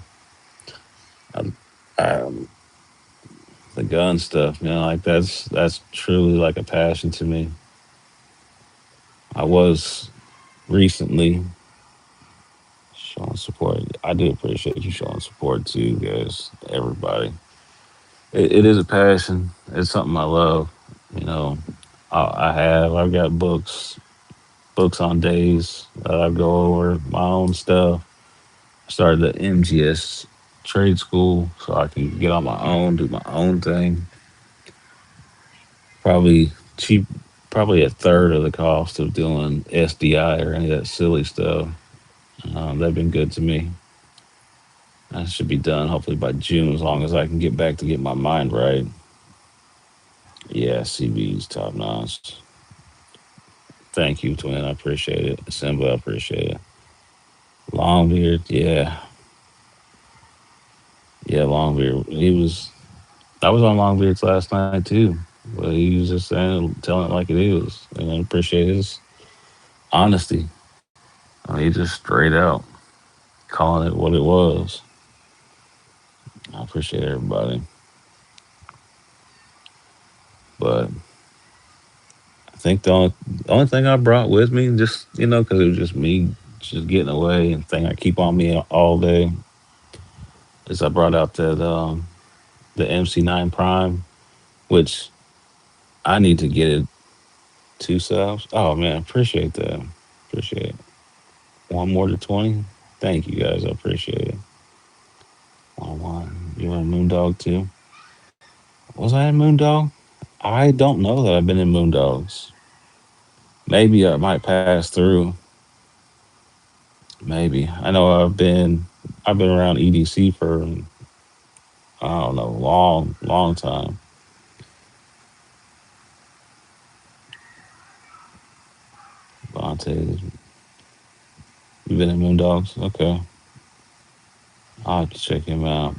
I, I, the gun stuff. You know, like that's truly like a passion to me. I was recently showing support. I do appreciate you showing support too, guys. Everybody. It is a passion. It's something I love. You know, I've got books on days that I go over my own stuff. I started the MGS trade school so I can get on my own, do my own thing. Probably cheap, probably a third of the cost of doing SDI or any of that silly stuff. They've been good to me. That should be done hopefully by June, as long as I can get back to get my mind right. Yeah, CB's top notch. Thank you, twin. I appreciate it. Simba, I appreciate it. Longbeard, yeah, yeah, Longbeard. He was. I was on Longbeard's last night too, but he was just saying, telling it like it is, and I appreciate his honesty. I mean, he just straight out calling it what it was. I appreciate everybody, but I think the only thing I brought with me, just because it was just me, just getting away, and thing I keep on me all day, is I brought out that the MC9 Prime, which I need to get it 2 subs. Oh man, appreciate that. Appreciate it. One more to 20. Thank you guys. I appreciate it. One. You in Moondog too? Was I in Moondog? I don't know that I've been in Moondogs. Maybe I might pass through. Maybe. I know I've been around EDC for I don't know, long time. Vontae, you been in Moondogs? Okay. I'll have to check him out.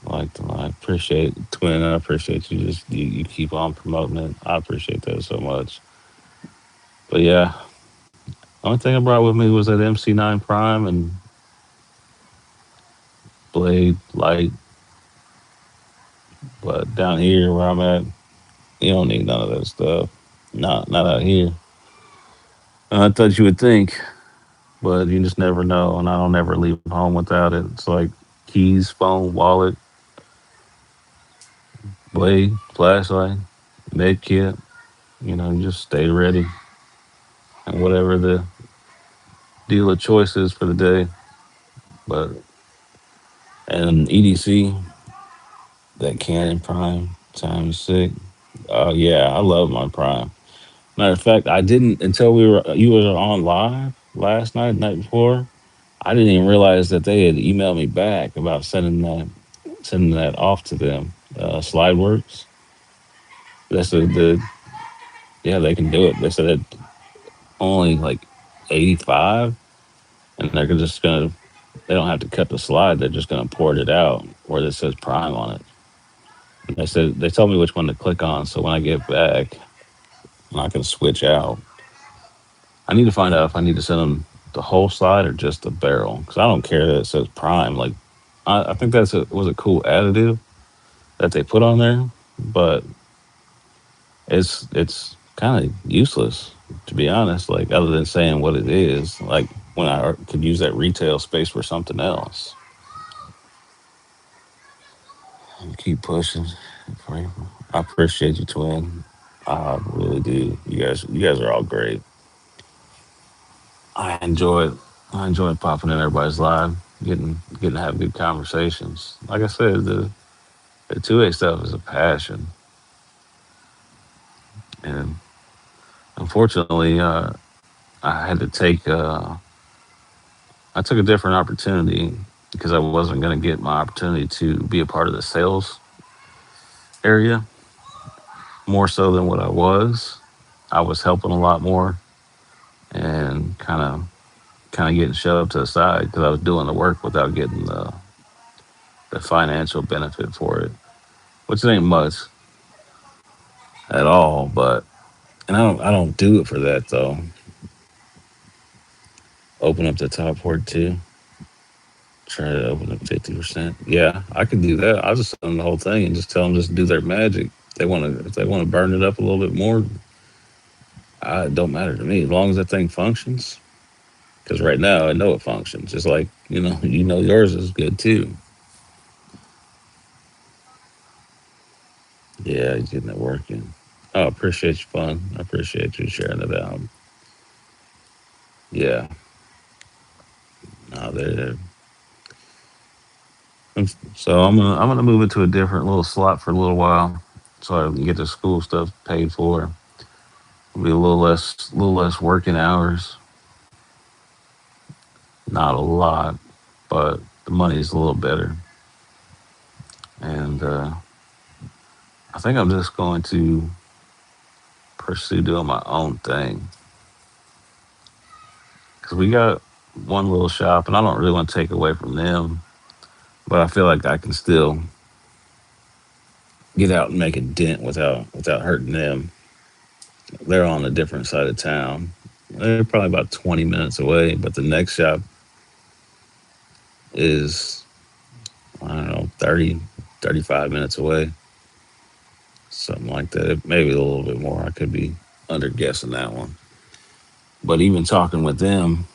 I appreciate Twin. I appreciate you. You keep on promoting it. I appreciate that so much. But yeah, only thing I brought with me was that MC9 Prime and Blade Light. But down here where I'm at, you don't need none of that stuff. Not out here. I thought you would think, but you just never know. And I don't ever leave home without it. It's like keys, phone, wallet, blade, flashlight, med kit. You just stay ready. And whatever the deal of choice is for the day. But and EDC, that Canon Prime times six. Oh yeah, I love my Prime. Matter of fact, I didn't until you were on live last night, night before. I didn't even realize that they had emailed me back about sending that off to them. Slideworks. They said yeah, they can do it. They said it only like 85, and they're just gonna they don't have to cut the slide. They're just gonna port it out where it says Prime on it. And they told me which one to click on. So when I get back, I'm not gonna switch out. I need to find out if I need to send them the whole slide or just the barrel because I don't care that it says Prime. Like I think was a cool additive that they put on there, but it's kind of useless to be honest. Like other than saying what it is, like when I could use that retail space for something else. And keep pushing. I appreciate you, twin. I really do. You guys are all great. I enjoy it. I enjoy popping in everybody's live, getting to have good conversations. Like I said, the 2A stuff is a passion, and unfortunately, I had to take I took a different opportunity because I wasn't going to get my opportunity to be a part of the sales area more so than what I was. I was helping a lot more and kind of getting shoved to the side because I was doing the work without getting the financial benefit for it, which ain't much at all. But and I don't do it for that though. Open up the top port too. Try to open up 50%. Yeah, I could do that. I'll just send them the whole thing and just tell them just do their magic. If they want to burn it up a little bit more, it don't matter to me as long as that thing functions. Because right now I know it functions. Just like yours is good too. Yeah, he's getting it working. Oh, appreciate you, fun. I appreciate you sharing it out. Yeah, no, they're so I'm gonna move into a different little slot for a little while, so I can get the school stuff paid for. It'll be a little less working hours. Not a lot, but the money's a little better. And I think I'm just going to pursue doing my own thing because we got one little shop, and I don't really want to take away from them, but I feel like I can still get out and make a dent without hurting them. They're on a different side of town. They're probably about 20 minutes away, but the next shop is I don't know 30, 35 minutes away, something like that. Maybe a little bit more. I could be under guessing that one. But even talking with them,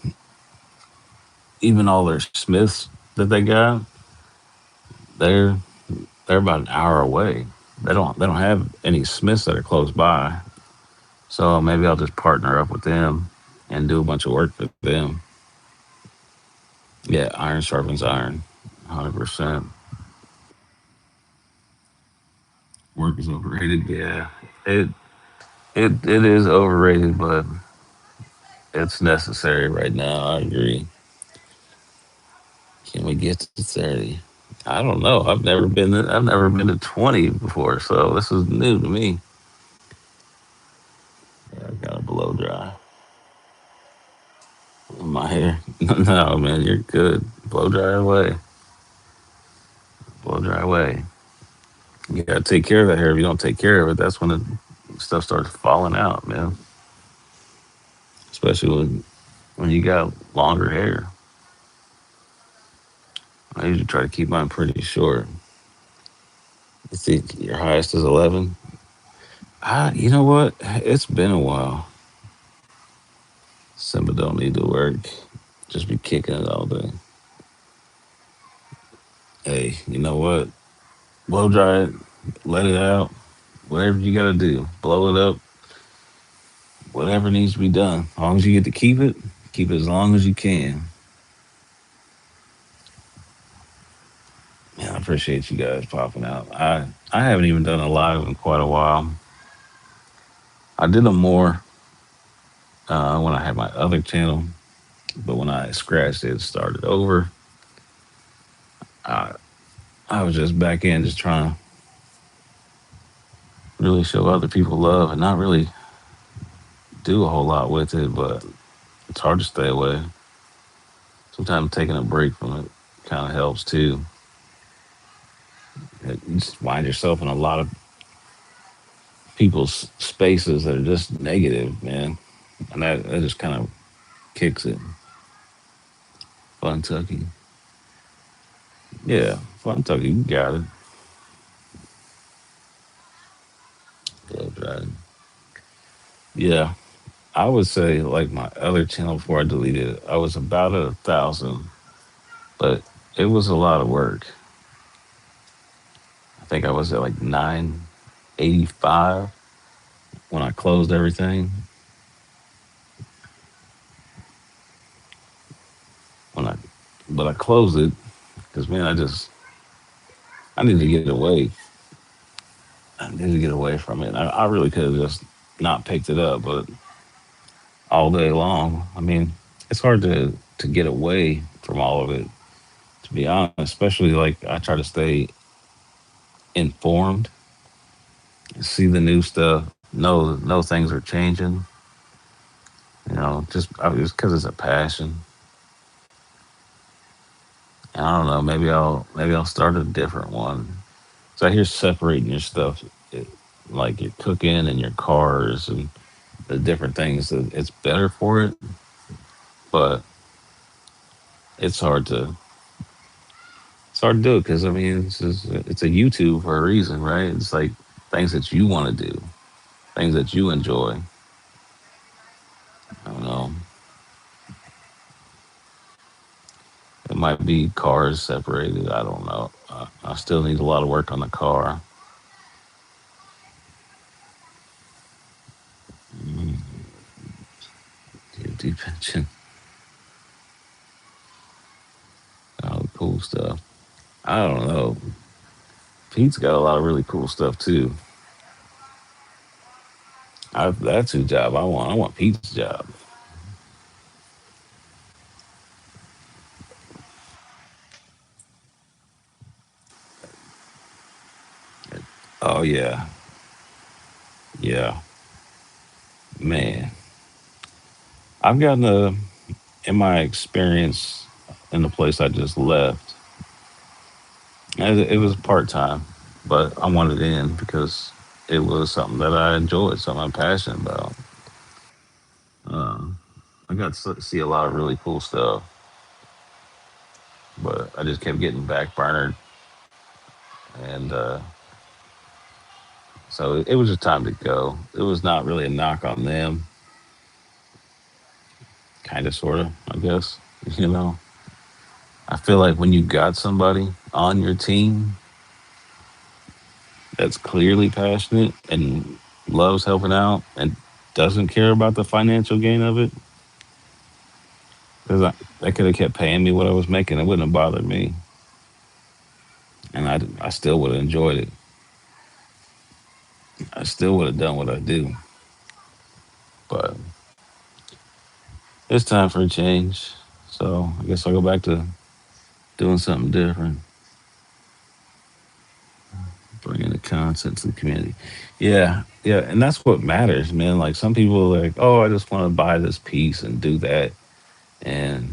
even all their Smiths that they got, they're they're about an hour away. They don't have any Smiths that are close by. So maybe I'll just partner up with them and do a bunch of work for them. Yeah, iron sharpens iron, 100%. Work is overrated. Yeah, it it is overrated, but it's necessary right now. I agree. Can we get to 30? I don't know. I've never been to 20 before, so this is new to me. Yeah, I got a blow dry in my hair. No, man, you're good. Blow dry away. Blow dry away. You gotta take care of that hair. If you don't take care of it, that's when the stuff starts falling out, man. Especially when you got longer hair. I usually try to keep mine pretty short. You think your highest is 11? You know what? It's been a while. Simba don't need to work. Just be kicking it all day. Hey, you know what? Blow dry it, let it out, whatever you gotta do. Blow it up, whatever needs to be done. As long as you get to keep it as long as you can. Man, I appreciate you guys popping out. I haven't even done a live in quite a while. I did them more when I had my other channel, but when I scratched it, started over. I I was just back in, just trying to really show other people love and not really do a whole lot with it, but it's hard to stay away. Sometimes taking a break from it kind of helps too. You just find yourself in a lot of people's spaces that are just negative, man, and that just kind of kicks it. Fun Tucky, yeah, Fun Tucky, you got it. Love Dragon. Yeah, I would say like my other channel before I deleted it, I was about at 1,000, but it was a lot of work. I think I was at like 985 when I closed everything. When I, but I closed it because man, I needed to get away. I needed to get away from it. I really could have just not picked it up, but all day long. I mean, it's hard to get away from all of it. To be honest, especially like I try to stay informed, see the new stuff, know things are changing. Just because it's a passion. And I don't know. Maybe I'll start a different one. So I hear separating your stuff, it, like your cooking and your cars and the different things. It's better for it, but it's hard to it's hard to do it because I mean it's a YouTube for a reason, right? It's like things that you want to do, things that you enjoy. I don't know. It might be cars separated. I don't know. I still need a lot of work on the car. Mm, DFD pension, all the cool stuff. I don't know. Pete's got a lot of really cool stuff too. That's whose job I want. I want Pete's job. Oh yeah, yeah, man. I've gotten in my experience in the place I just left. It was part time, but I wanted in because it was something that I enjoyed, something I'm passionate about. Um, I got to see a lot of really cool stuff, but I just kept getting backburnered, and so it was just time to go. It was not really a knock on them, kind of, sort of, I guess. You know, I feel like when you got somebody on your team that's clearly passionate and loves helping out and doesn't care about the financial gain of it, because they could have kept paying me what I was making, it wouldn't have bothered me, and I still would have enjoyed it. I still would have done what I do, but it's time for a change. So I guess I'll go back to doing something different, bringing the content to the community. Yeah, yeah, and that's what matters, man. Like some people are like, oh, I just want to buy this piece and do that, and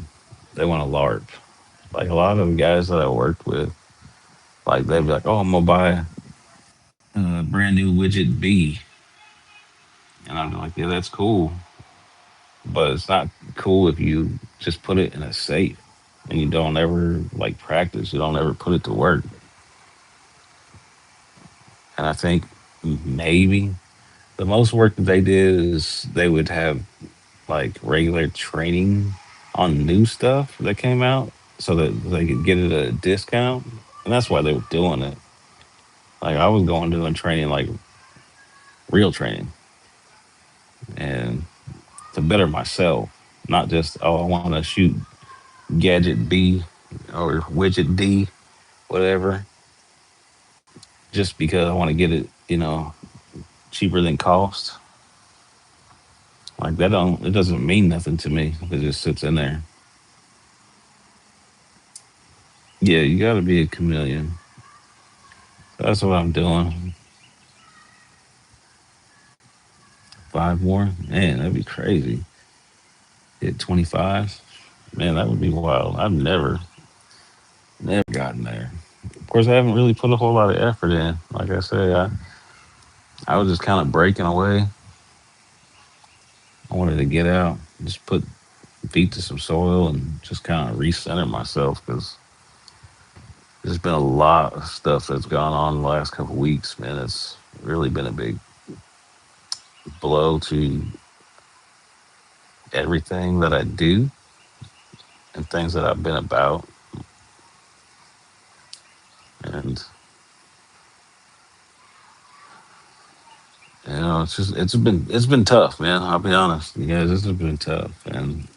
they want to LARP. Like a lot of the guys that I worked with, like they'd be like, "Oh, I'm gonna buy a brand new widget B," and I'm like, "Yeah, that's cool, but it's not cool if you just put it in a safe and you don't ever like practice. You don't ever put it to work." And I think maybe the most work that they did is they would have like regular training on new stuff that came out so that they could get it at a discount, and that's why they were doing it. Like I was going doing training, like real training, and to better myself, not just oh I want to shoot gadget B or widget D, whatever, just because I want to get it, cheaper than cost. Like that don't it doesn't mean nothing to me if it just sits in there. Yeah, you got to be a chameleon. That's what I'm doing. 5 more, man, that'd be crazy. hit 25. Man, that would be wild. I've never gotten there. Of course, I haven't really put a whole lot of effort in. Like I say, I was just kind of breaking away. I wanted to get out, just put feet to some soil and just kind of recenter myself because there's been a lot of stuff that's gone on the last couple of weeks, man. It's really been a big blow to everything that I do and things that I've been about. And it's been tough, man. I'll be honest, you guys. This has been tough, and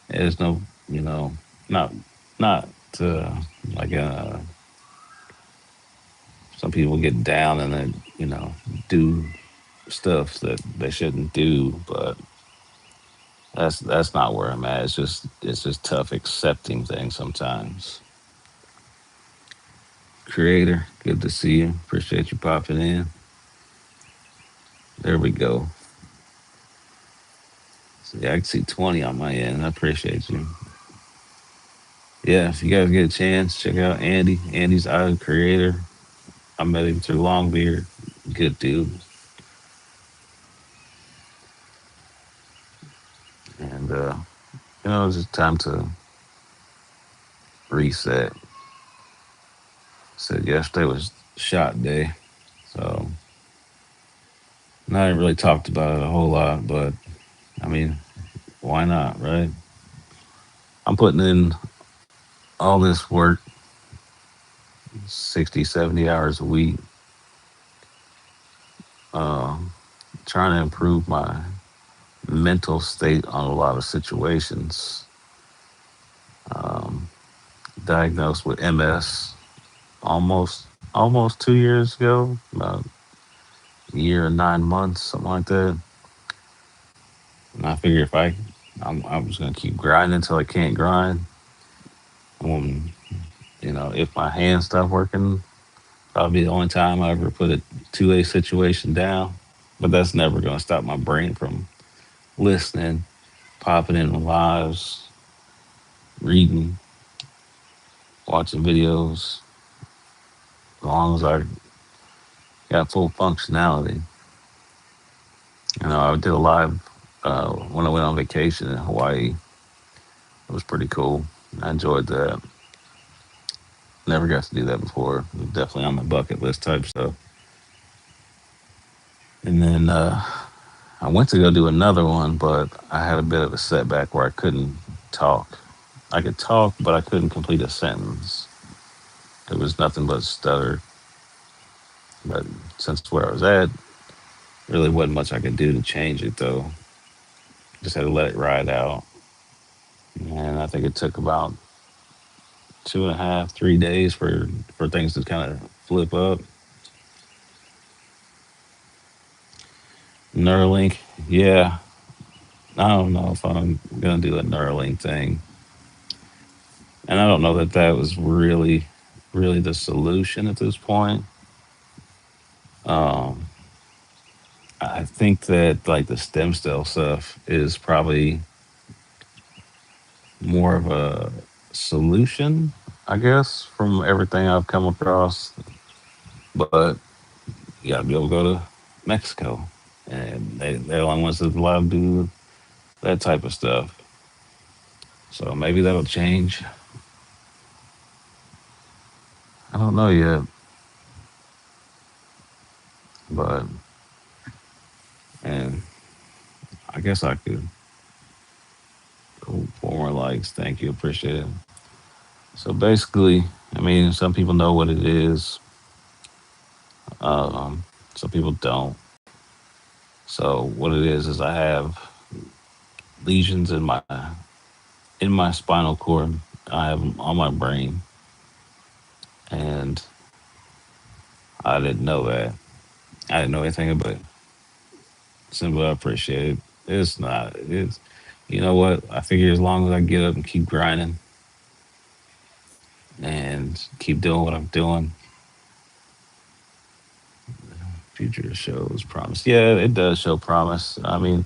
there's no, you know, not not uh, like some people get down and then do stuff that they shouldn't do, but that's not where I'm at. It's just tough accepting things sometimes. Creator, good to see you. Appreciate you popping in. There we go. See, I can see 20 on my end. I appreciate you. Yeah, if you guys get a chance, check out Andy. Andy's out of Creator. I met him through Longbeard. Good dude. And it's just time to reset. Said yesterday was shot day. So I haven't really talked about it a whole lot, but I mean, why not, right? I'm putting in all this work, 60, 70 hours a week, um, trying to improve my mental state on a lot of situations. Um, Diagnosed with MS almost 2 years ago, about a year and 9 months, something like that. And I figure I'm just gonna keep grinding until I can't grind. Um, if my hands stop working, probably the only time I ever put a 2A situation down. But that's never gonna stop my brain from listening, popping in lives, reading, watching videos, as long as I got full functionality. I did a live when I went on vacation in Hawaii. It was pretty cool. I enjoyed that. Never got to do that before. It was definitely on my bucket list type stuff. And then I went to go do another one, but I had a bit of a setback where I couldn't talk. I could talk, but I couldn't complete a sentence. It was nothing but stutter. But since where I was at, really wasn't much I could do to change it, though. Just had to let it ride out. And I think it took about 2.5, 3 days for things to kind of flip up. Neuralink, yeah. I don't know if I'm gonna do a Neuralink thing, and I don't know that that was really the solution at this point. Um, I think that like the stem cell stuff is probably more of a solution, I guess, from everything I've come across. But you gotta be able to go to Mexico, and they're the only ones that allowed to do that type of stuff. So maybe that'll change. I don't know yet, but and I guess I could. Cool. 4 more likes. Thank you. Appreciate it. So basically, I mean, some people know what it is. Um, some people don't. So what it is I have lesions in my spinal cord. I have them on my brain, and I didn't know that. I didn't know anything about it. Simply, I appreciate it. It's not. It's. You know what? I figure as long as I get up and keep grinding and keep doing what I'm doing, future shows promise. Yeah, it does show promise. I mean,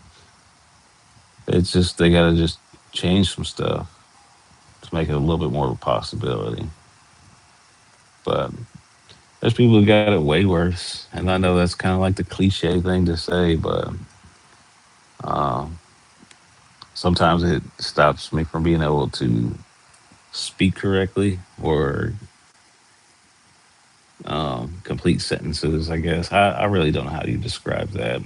It's just they got to just change some stuff to make it a little bit more of a possibility. But there's people who got it way worse, and I know that's kind of like the cliche thing to say, but um, sometimes it stops me from being able to speak correctly or complete sentences. I guess I really don't know how you describe that.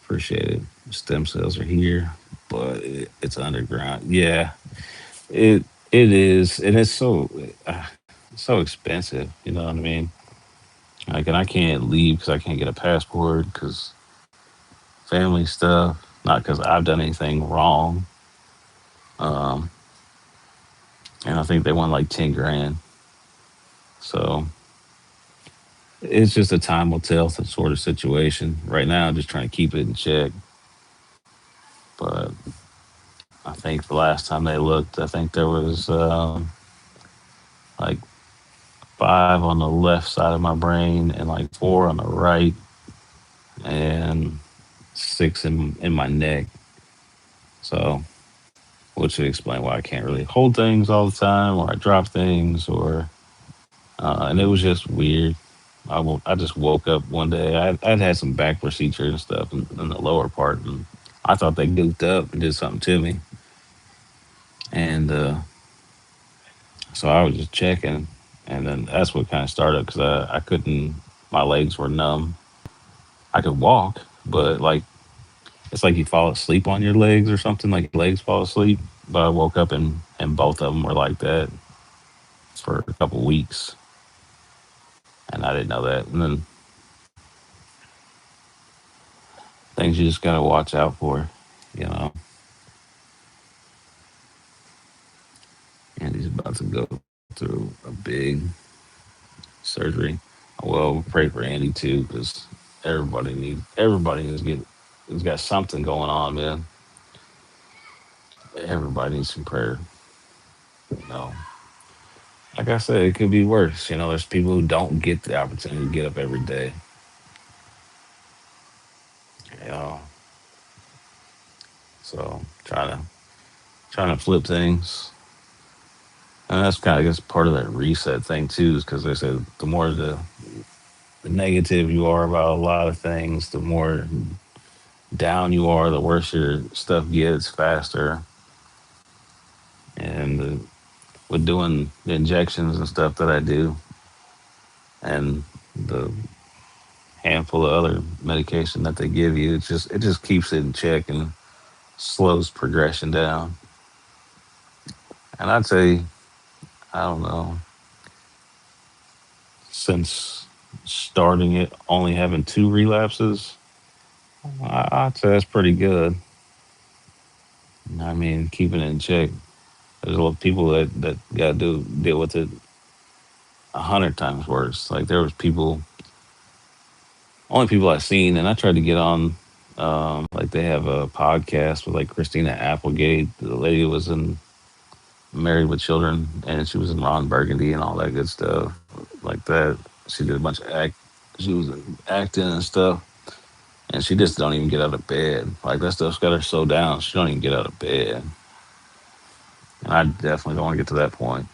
Appreciate it. Stem cells are here, but it's underground. Yeah, it it is, and it's uh, so expensive. You know what I mean? Like, and I can't leave because I can't get a passport because family stuff. Not because I've done anything wrong. Um, and I think they want like 10 grand. So it's just a time will tell sort of situation. Right now, I'm just trying to keep it in check. But I think the last time they looked, I think there was like 5 on the left side of my brain and like 4 on the right and 6 in my neck. So, which would explain why I can't really hold things all the time, or I drop things, or and it was just weird. I just woke up one day. I'd had some back procedure and stuff in the lower part, and I thought they goofed up and did something to me. And so I was just checking, and then that's what kind of started because I couldn't. My legs were numb. I could walk, but like it's like you fall asleep on your legs or something. Like your legs fall asleep. But I woke up and both of them were like that for a couple weeks, and I didn't know that. And then things you just gotta watch out for, you know. And he's about to go through a big surgery. Well, pray for Andy too, because everybody has got something going on, man. Everybody needs some prayer. You know, like I said, it could be worse. You know, there's people who don't get the opportunity to get up every day. You know, so trying to flip things, and that's kind of I guess part of that reset thing too, is because they said the more the negative you are about a lot of things, the more down you are, the worse your stuff gets faster. And with doing the injections and stuff that I do, and the handful of other medication that they give you, it just keeps it in check and slows progression down. And I'd say, I don't know, since starting it, only having 2 relapses, I'd say that's pretty good. I mean, keeping it in check. There's a lot of people that got to deal with it 100 times worse. Like there was people, only people I've seen, and I tried to get on. Like they have a podcast with like Christina Applegate. The lady was in Married with Children, and she was in Ron Burgundy and all that good stuff, like that. She did a bunch of act. She was acting and stuff, and she just don't even get out of bed. Like that stuff's got her so down, she don't even get out of bed. And I definitely don't want to get to that point.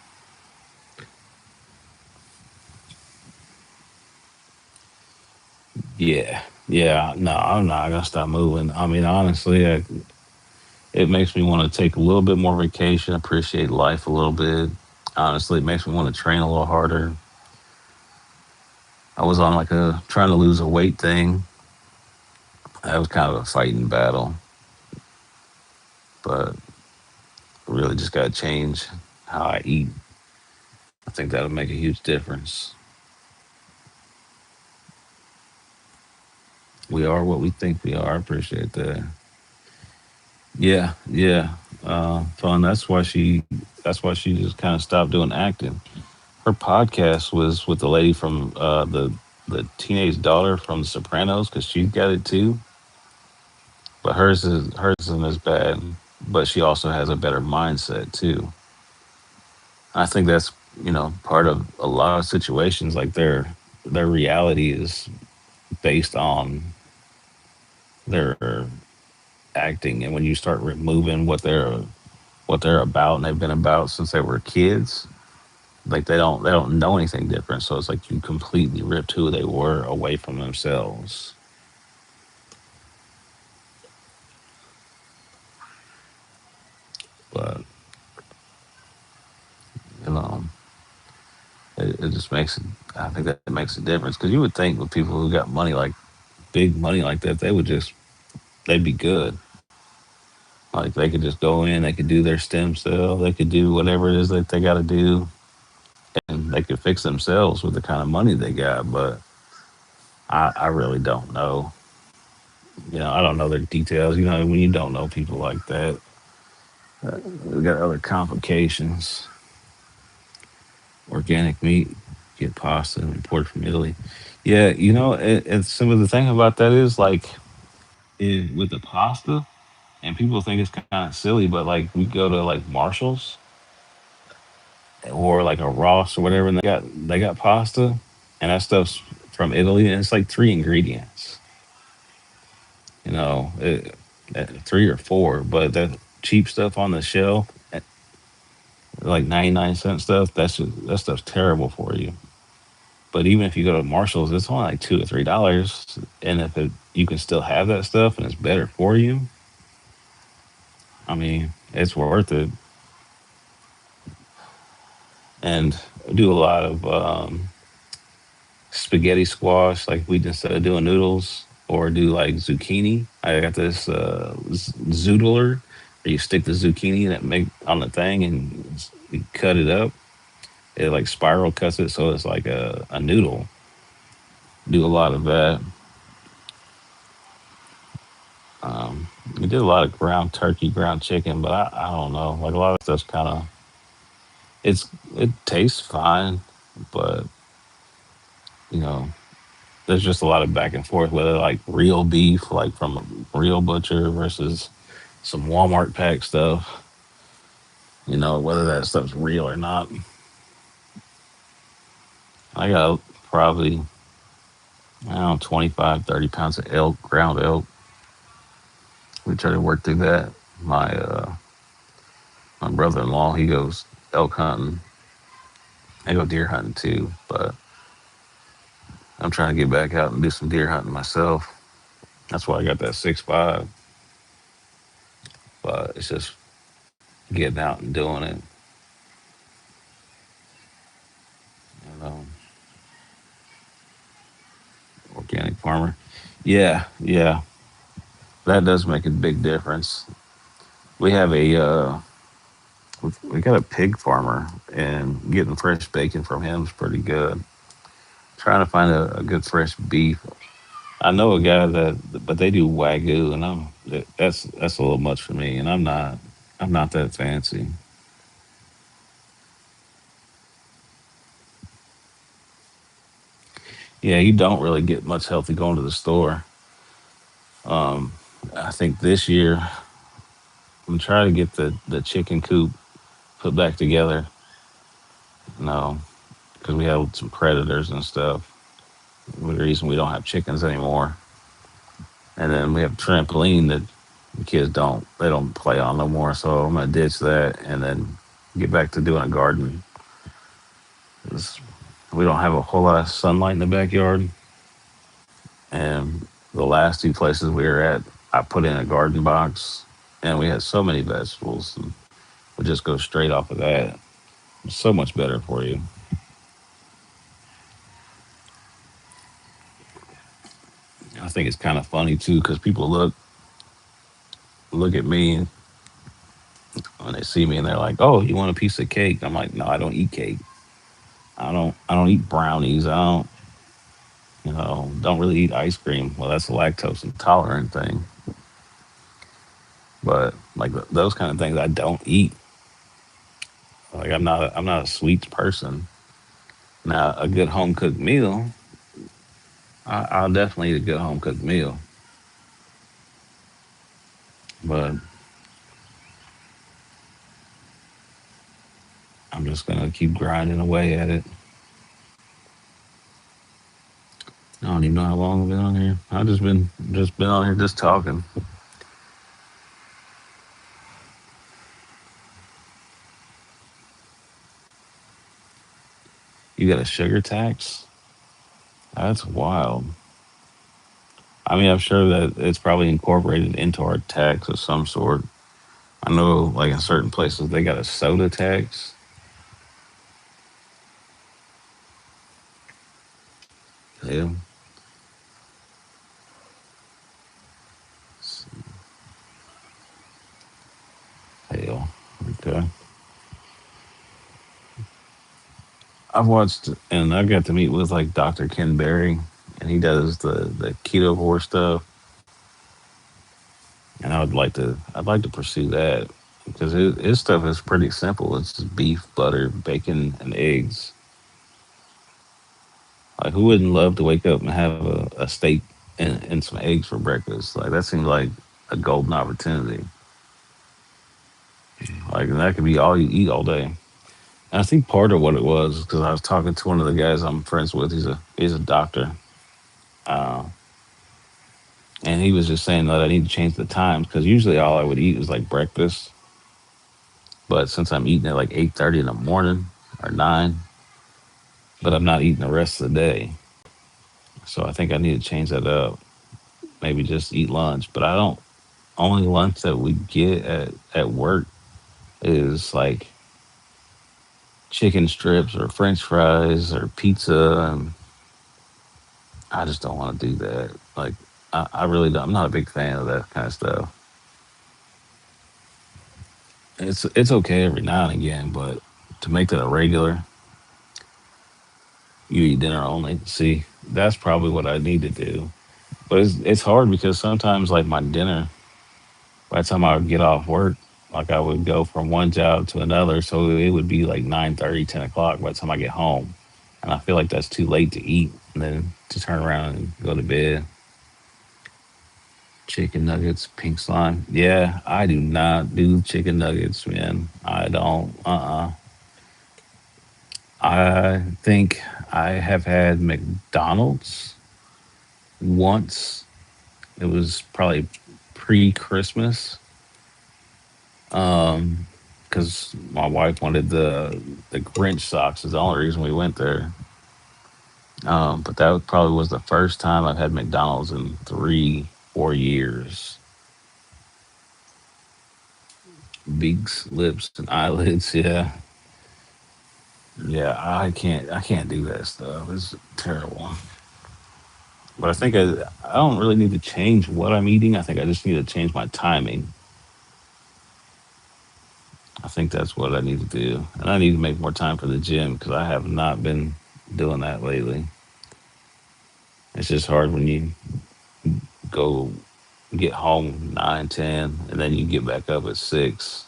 Yeah, yeah. No, I'm not gonna stop moving. I mean, honestly, it makes me want to take a little bit more vacation, appreciate life a little bit. Honestly, it makes me want to train a little harder. I was on like a trying to lose a weight thing. That was kind of a fighting battle, but really just got to change how I eat. I think that'll make a huge difference. We are what we think we are. I appreciate that. Yeah, yeah. Fun. That's why she just kind of stopped doing acting. Her podcast was with the lady from the teenage daughter from The Sopranos because she's got it too. But hers isn't as bad. But she also has a better mindset too. I think that's part of a lot of situations. Like their reality is based on their acting, and when you start removing what they're about and they've been about since they were kids, like they don't know anything different. So it's like you completely ripped who they were away from themselves. But you know, it just makes it. I think that makes a difference because you would think with people who got money like big money like that, they'd be good. Like they could just go in, they could do their stem cell, they could do whatever it is that they got to do, and they could fix themselves with the kind of money they got. But I really don't know. I don't know their details. When you don't know people like that, we got other complications. Organic meat, get pasta imported from Italy. Yeah, it's some of the thing about that is like with the pasta, and people think it's kind of silly, but like we go to like Marshalls or like a Ross or whatever, and they got pasta, and that stuff's from Italy, and it's like three ingredients. You know, it, three or four, but that cheap stuff on the shelf, like 99-cent stuff, that stuff's terrible for you. But even if you go to Marshalls, it's only like $2 or $3, and if you can still have that stuff and it's better for you, I mean, it's worth it. And I do a lot of spaghetti squash, like we instead of doing noodles, or do like zucchini. I got this zoodler where you stick the zucchini and it make on the thing and you cut it up. It like spiral cuts it so it's like a noodle. Do a lot of that. Um, we did a lot of ground turkey, ground chicken, but I don't know. Like a lot of stuff's kind of it's it tastes fine, but you know, there's just a lot of back and forth whether like real beef, like from a real butcher versus some Walmart pack stuff. Whether that stuff's real or not. I got probably I don't know 25, 30 pounds of elk, ground elk. We try to work through that. My brother-in-law, he goes elk hunting. I go deer hunting too, but I'm trying to get back out and do some deer hunting myself. That's why I got that 6.5. But it's just getting out and doing it. You know, organic farmer. Yeah, yeah, that does make a big difference. We have we got a pig farmer, and getting fresh bacon from him is pretty good. Trying to find a good fresh beef. I know a guy but they do wagyu, and that's a little much for me, and I'm not that fancy. Yeah, you don't really get much healthy going to the store. Um, I think this year I'm trying to get the chicken coop put back together. No, because we have some predators and stuff. The reason we don't have chickens anymore, and then we have trampoline that the kids don't play on no more. So I'm gonna ditch that and then get back to doing a garden. 'Cause we don't have a whole lot of sunlight in the backyard, and the last two places we were at, I put in a garden box, and we had so many vegetables. And we just go straight off of that. It's so much better for you. I think it's kind of funny too because people look at me when they see me and they're like, "Oh, you want a piece of cake?" I'm like, "No, I don't eat cake. I don't eat brownies. I don't really eat ice cream. Well, that's a lactose intolerant thing. But like those kind of things, I don't eat. Like I'm not a sweets person. Now, a good home cooked meal, I'll definitely eat a good home cooked meal. But I'm just gonna keep grinding away at it. I don't even know how long I've been on here. I just been on here just talking. You got a sugar tax? That's wild. I mean, I'm sure that it's probably incorporated into our tax of some sort. I know, like in certain places, they got a soda tax. Yeah, hell, okay. I've watched and I got to meet with like Dr. Ken Berry, and he does the keto horse stuff, and I'd like to pursue that because his stuff is pretty simple. It's just beef, butter, bacon, and eggs. Like, who wouldn't love to wake up and have a steak and some eggs for breakfast? Like, that seems like a golden opportunity. Like, and that could be all you eat all day. And I think part of what it was because I was talking to one of the guys I'm friends with. He's a doctor, uh, and he was just saying that I need to change the times because usually all I would eat was like breakfast. But since I'm eating at like 8:30 in the morning or 9, but I'm not eating the rest of the day, so I think I need to change that up. Maybe just eat lunch. But I don't. Only lunch that we get at work is like chicken strips or French fries or pizza, and I just don't want to do that. Like, I really don't. I'm not a big fan of that kind of stuff. It's okay every now and again, but to make that a regular, you eat dinner only. See, that's probably what I need to do. But it's hard because sometimes like my dinner, by the time I would get off work, like I would go from one job to another, so it would be like 9:30, 10 o'clock by the time I get home, and I feel like that's too late to eat, and then to turn around and go to bed. Chicken nuggets, pink slime. Yeah, I do not do chicken nuggets, man. I don't. I think I have had McDonald's once. It was probably pre-Christmas. Um, because my wife wanted the Grinch socks. Is the only reason we went there. But that probably was the first time I've had McDonald's in 3, 4 years. Big lips and eyelids. Yeah, yeah. I can't do that stuff. It's terrible. But I think I don't really need to change what I'm eating. I think I just need to change my timing. I think that's what I need to do. And I need to make more time for the gym because I have not been doing that lately. It's just hard when you go get home 9, 10, and then you get back up at 6,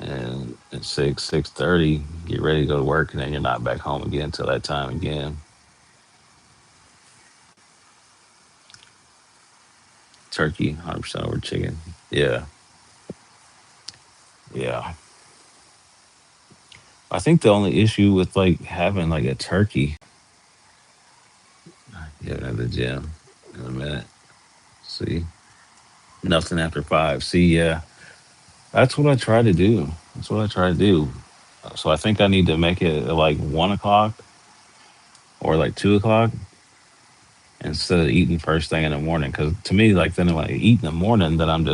and at 6, 6:30, get ready to go to work, and then you're not back home again until that time again. Turkey, 100% over chicken. Yeah, yeah. I think the only issue with like having like a turkey, yeah, at the gym in a minute. See, nothing after 5. See, yeah, that's what I try to do. That's what I try to do. So I think I need to make it at like 1 o'clock or like 2 o'clock instead of eating first thing in the morning. Because to me, like then when I eat in the morning, then I'm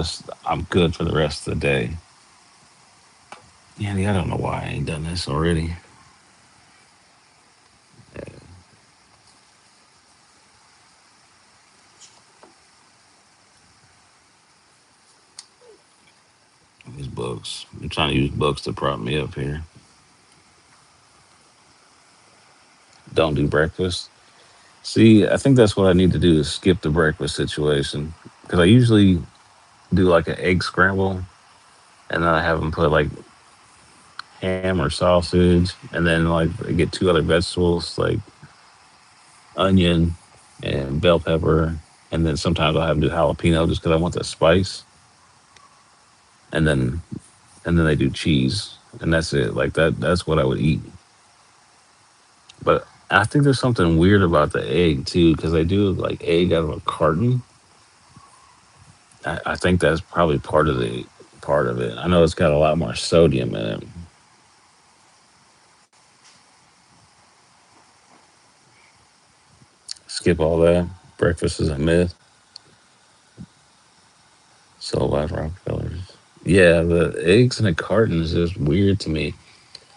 good for the rest of the day. Yeah, I don't know why I ain't done this already. These books. I'm trying to use books to prop me up here. Don't do breakfast. See, I think that's what I need to do is skip the breakfast situation because I usually do like an egg scramble and then I have them put like ham or sausage and then like I get two other vegetables like onion and bell pepper, and then sometimes I'll have them do jalapeno just because I want the spice, and then they do cheese, and that's it. Like that. That's what I would eat. But I think there's something weird about the egg too, because they do like egg out of a carton. I think that's probably part of it. I know it's got a lot more sodium in it. Skip all that. Breakfast is a myth. So by Rockefellers. Yeah, the eggs in a carton is just weird to me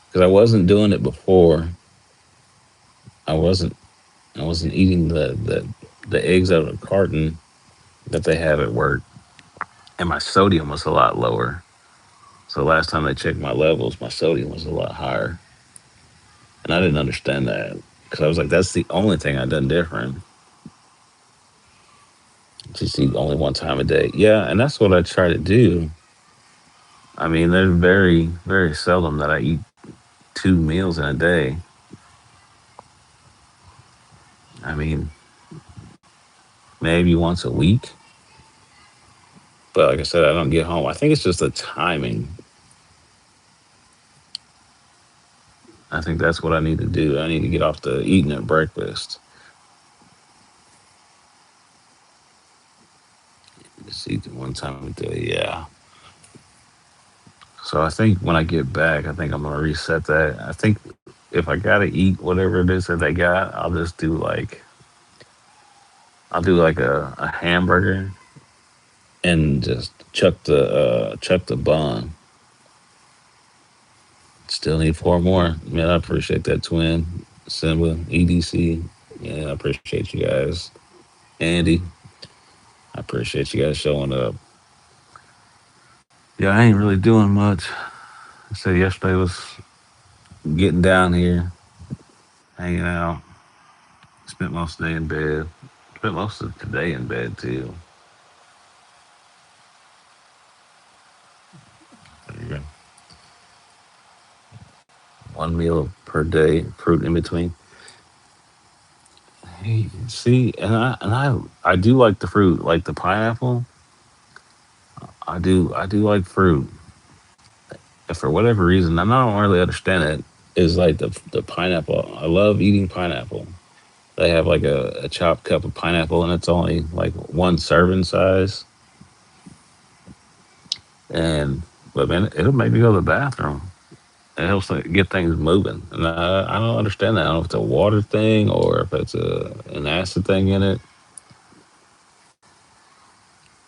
because I wasn't doing it before. I wasn't. I wasn't eating the eggs out of a carton that they have at work, and my sodium was a lot lower. So last time they checked my levels, my sodium was a lot higher, and I didn't understand that because I was like, that's the only thing I done different. Just eat only one time a day. Yeah, and that's what I try to do. I mean, there's very seldom that I eat two meals in a day. I mean, maybe once a week. But like I said, I don't get home. I think it's just the timing. I think that's what I need to do. I need to get off the eating at breakfast. Just eat one time a day. Yeah. So I think when I get back, I think I'm gonna reset that. I think if I gotta eat whatever it is that they got, I'll do like a hamburger and just chuck the bun. Still need four more. Man, I appreciate that, twin. Simba, EDC. Yeah, I appreciate you guys. Andy, I appreciate you guys showing up. Yeah, I ain't really doing much. I said yesterday was getting down here, hanging out. Spent most of the day in bed. Spent most of today in bed too. There you go. One meal per day, fruit in between. Hey, see, I do like the fruit, like the pineapple. I do like fruit. And for whatever reason, I don't really understand it. Is like the pineapple. I love eating pineapple. They have like a chopped cup of pineapple, and it's only like one serving size. And but man, it'll make me go to the bathroom. It helps get things moving, and I don't understand that. I don't know if it's a water thing or if it's an acid thing in it.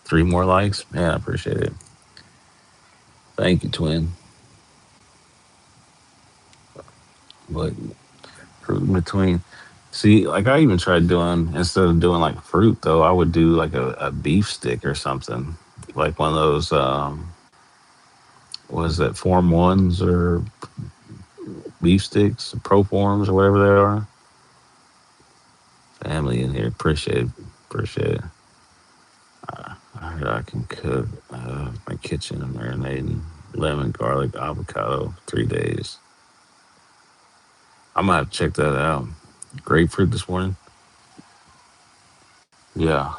Three more likes, man. I appreciate it. Thank you, twin. But fruit in between. See, like I even tried doing instead of doing like fruit though, I would do like a beef stick or something, like one of those. Was that Form Ones or beef sticks, Pro Forms or whatever they are? Family in here, appreciate it. I heard I can cook my kitchen and marinating lemon, garlic, avocado, 3 days. I might have to check that out. Grapefruit this morning. Yeah.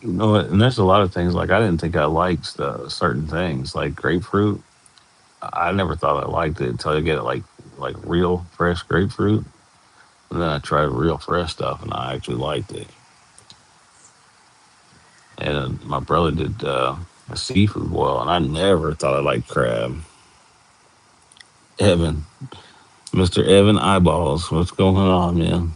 You know what? And there's a lot of things like I didn't think I liked certain things like grapefruit. I never thought I liked it until I get it like real fresh grapefruit. And then I tried real fresh stuff and I actually liked it. And my brother did a seafood boil, and I never thought I liked crab. Evan, Mr. Evan Eyeballs, what's going on, man?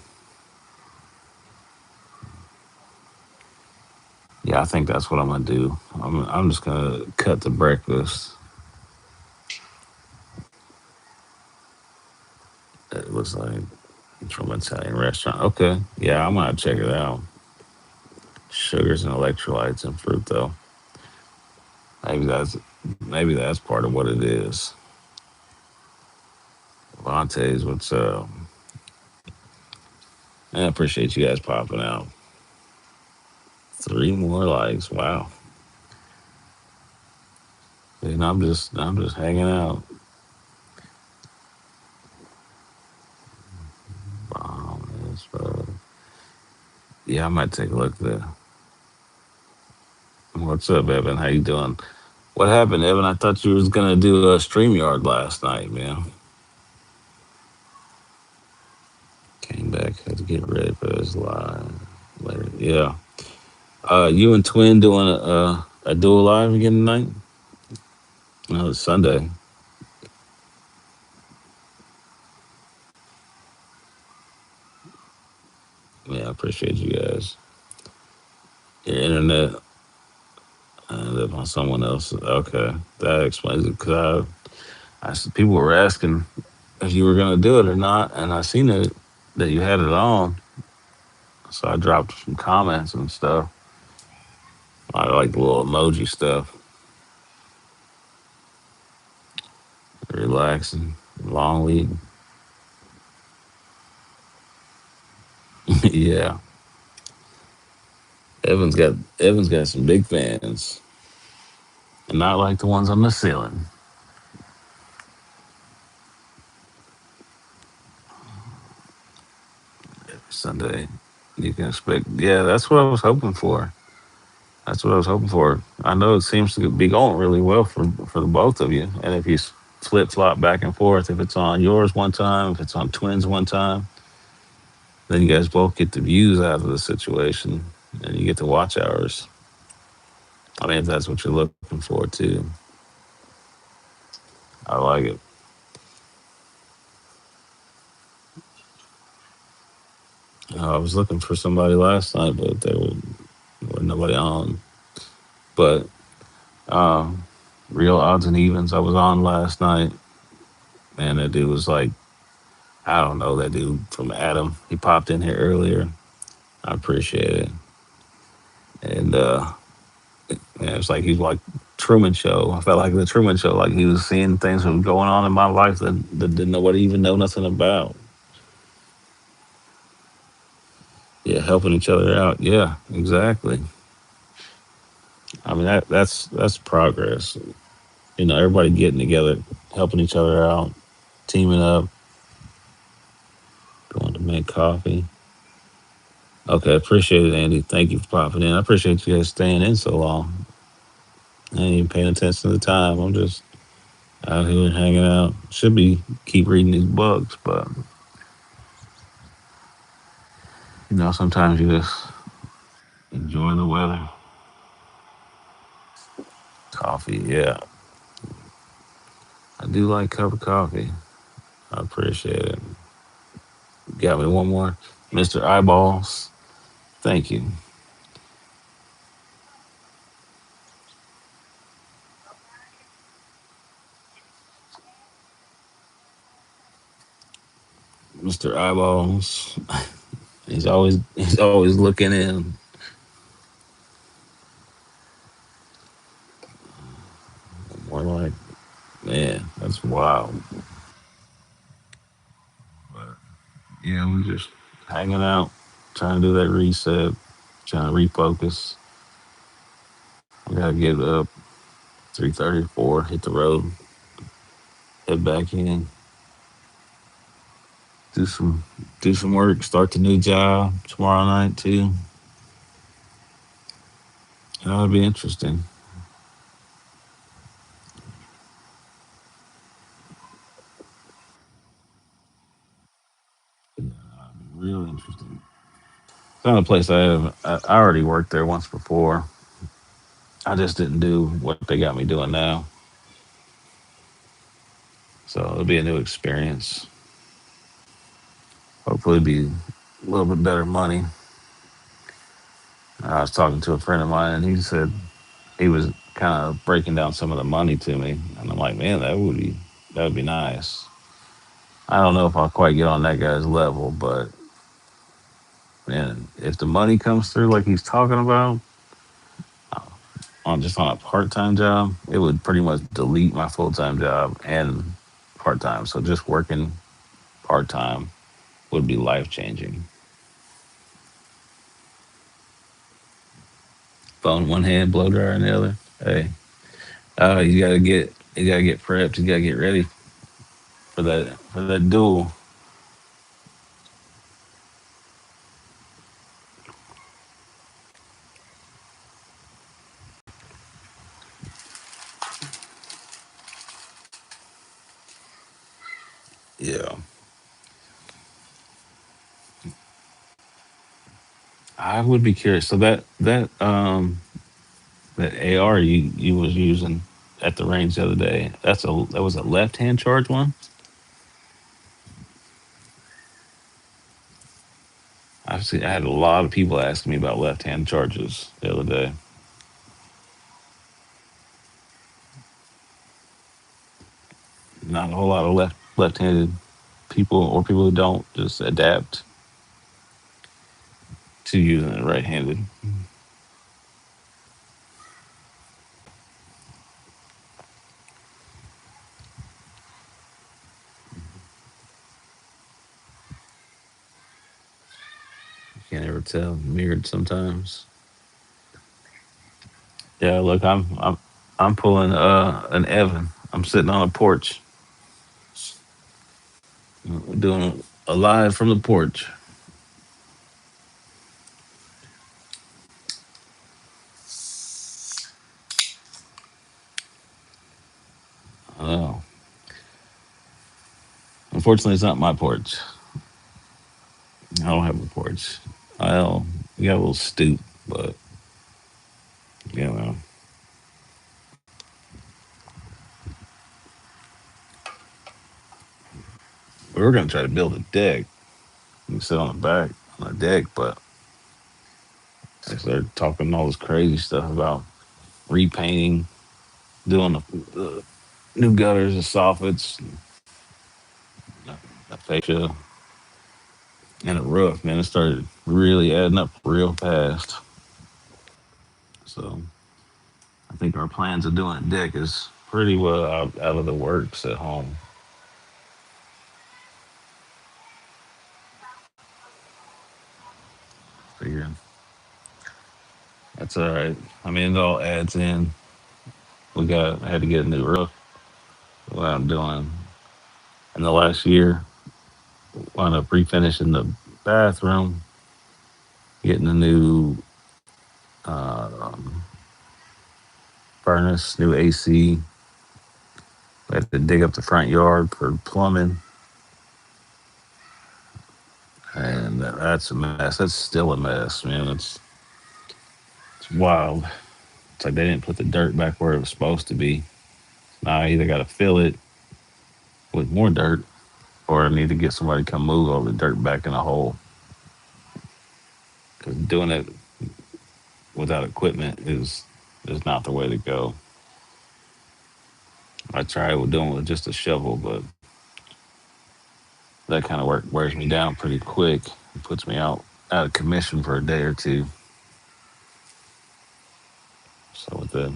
Yeah, I think that's what I'm gonna do. I'm just gonna cut the breakfast. It was like it's from an Italian restaurant. Okay, yeah, I'm gonna check it out. Sugars and electrolytes and fruit, though. Maybe that's maybe that's part of what it is. Vontae's, what's up? I appreciate you guys popping out. Three more likes. Wow. And I'm just hanging out. Wow, yeah, I might take a look there. What's up, Evan? How you doing? What happened, Evan? I thought you was gonna do a StreamYard last night, man. Came back, had to get ready for this live later. Yeah. You and Twin doing a dual live again tonight? No, it's Sunday. Yeah, I appreciate you guys. Your internet ended up on someone else. Okay, that explains it. Cause people were asking if you were gonna do it or not, and I seen it that you had it on, so I dropped some comments and stuff. I like the little emoji stuff, relaxing, long week. Yeah, Evan's got some big fans, and not like the ones on the ceiling. Sunday, you can expect. Yeah, that's what I was hoping for. That's what I was hoping for. I know it seems to be going really well for the both of you. And if you flip flop back and forth, if it's on yours one time, if it's on Twins one time, then you guys both get the views out of the situation, and you get to watch hours. I mean, if that's what you're looking for too, I like it. I was looking for somebody last night, but there were nobody on. But um, real odds and evens, I was on last night, and that dude was like, I don't know, that dude from Adam. He popped in here earlier. I appreciate it. And yeah, it's like he's like Truman Show. I felt like the Truman Show, like he was seeing things that were going on in my life that didn't nobody even know nothing about. Yeah, helping each other out. Yeah, exactly. I mean that's progress. You know, everybody getting together, helping each other out, teaming up, going to make coffee. Okay, appreciate it, Andy. Thank you for popping in. I appreciate you guys staying in so long. I ain't even paying attention to the time. I'm just out here hanging out. Should be keep reading these books, but you know, sometimes you just enjoy the weather. Coffee, yeah. I do like a cup of coffee. I appreciate it. Got me one more. Mr. Eyeballs. Thank you. Mr. Eyeballs. He's always looking in. More like, man, that's wild. But yeah, we just hanging out, trying to do that reset, trying to refocus. We gotta get up 3:34, hit the road, head back in, do some do some work, start the new job tomorrow night too. That'll be interesting. Real interesting. It's not a place I have. I already worked there once before. I just didn't do what they got me doing now. So it'll be a new experience. Hopefully, be a little bit better money. I was talking to a friend of mine, and he said he was kind of breaking down some of the money to me, and I'm like, man, that would be nice. I don't know if I'll quite get on that guy's level, but man, if the money comes through like he's talking about on just on a part time job, it would pretty much delete my full time job and part time. So just working part time would be life changing. Phone in one hand, blow dryer in the other. Hey, you gotta get prepped. You gotta get ready for that duel. Yeah, I would be curious. So that AR you was using at the range the other day, that was a left hand charge one. I had a lot of people asking me about left hand charges the other day. Not a whole lot of left handed people or people who don't just adapt to using it right handed. You can't ever tell. Mirrored sometimes. Yeah, look, I'm pulling an Evan. I'm sitting on a porch doing a live from the porch. Oh, unfortunately, it's not my porch. I don't have a porch. Well, we got a little stoop, but you know, we were gonna try to build a deck. You can sit on the back on a deck, but they're talking all this crazy stuff about repainting, doing the new gutters and soffits, a fascia, and a roof. Man, it started really adding up real fast. So I think our plans of doing a deck is pretty well out of the works at home. Figuring that's all right. I mean, it all adds in. I had to get a new roof. What I'm doing in the last year, wound up refinishing the bathroom, getting a new um, furnace, new AC. I had to dig up the front yard for plumbing, and that's a mess. That's still a mess, man. It's wild. It's like they didn't put the dirt back where it was supposed to be. Now I either got to fill it with more dirt, or I need to get somebody to come move all the dirt back in a hole. Because doing it without equipment is not the way to go. I tried with doing it with just a shovel, but that kind of work wears me down pretty quick. It puts me out of commission for a day or two. So with that,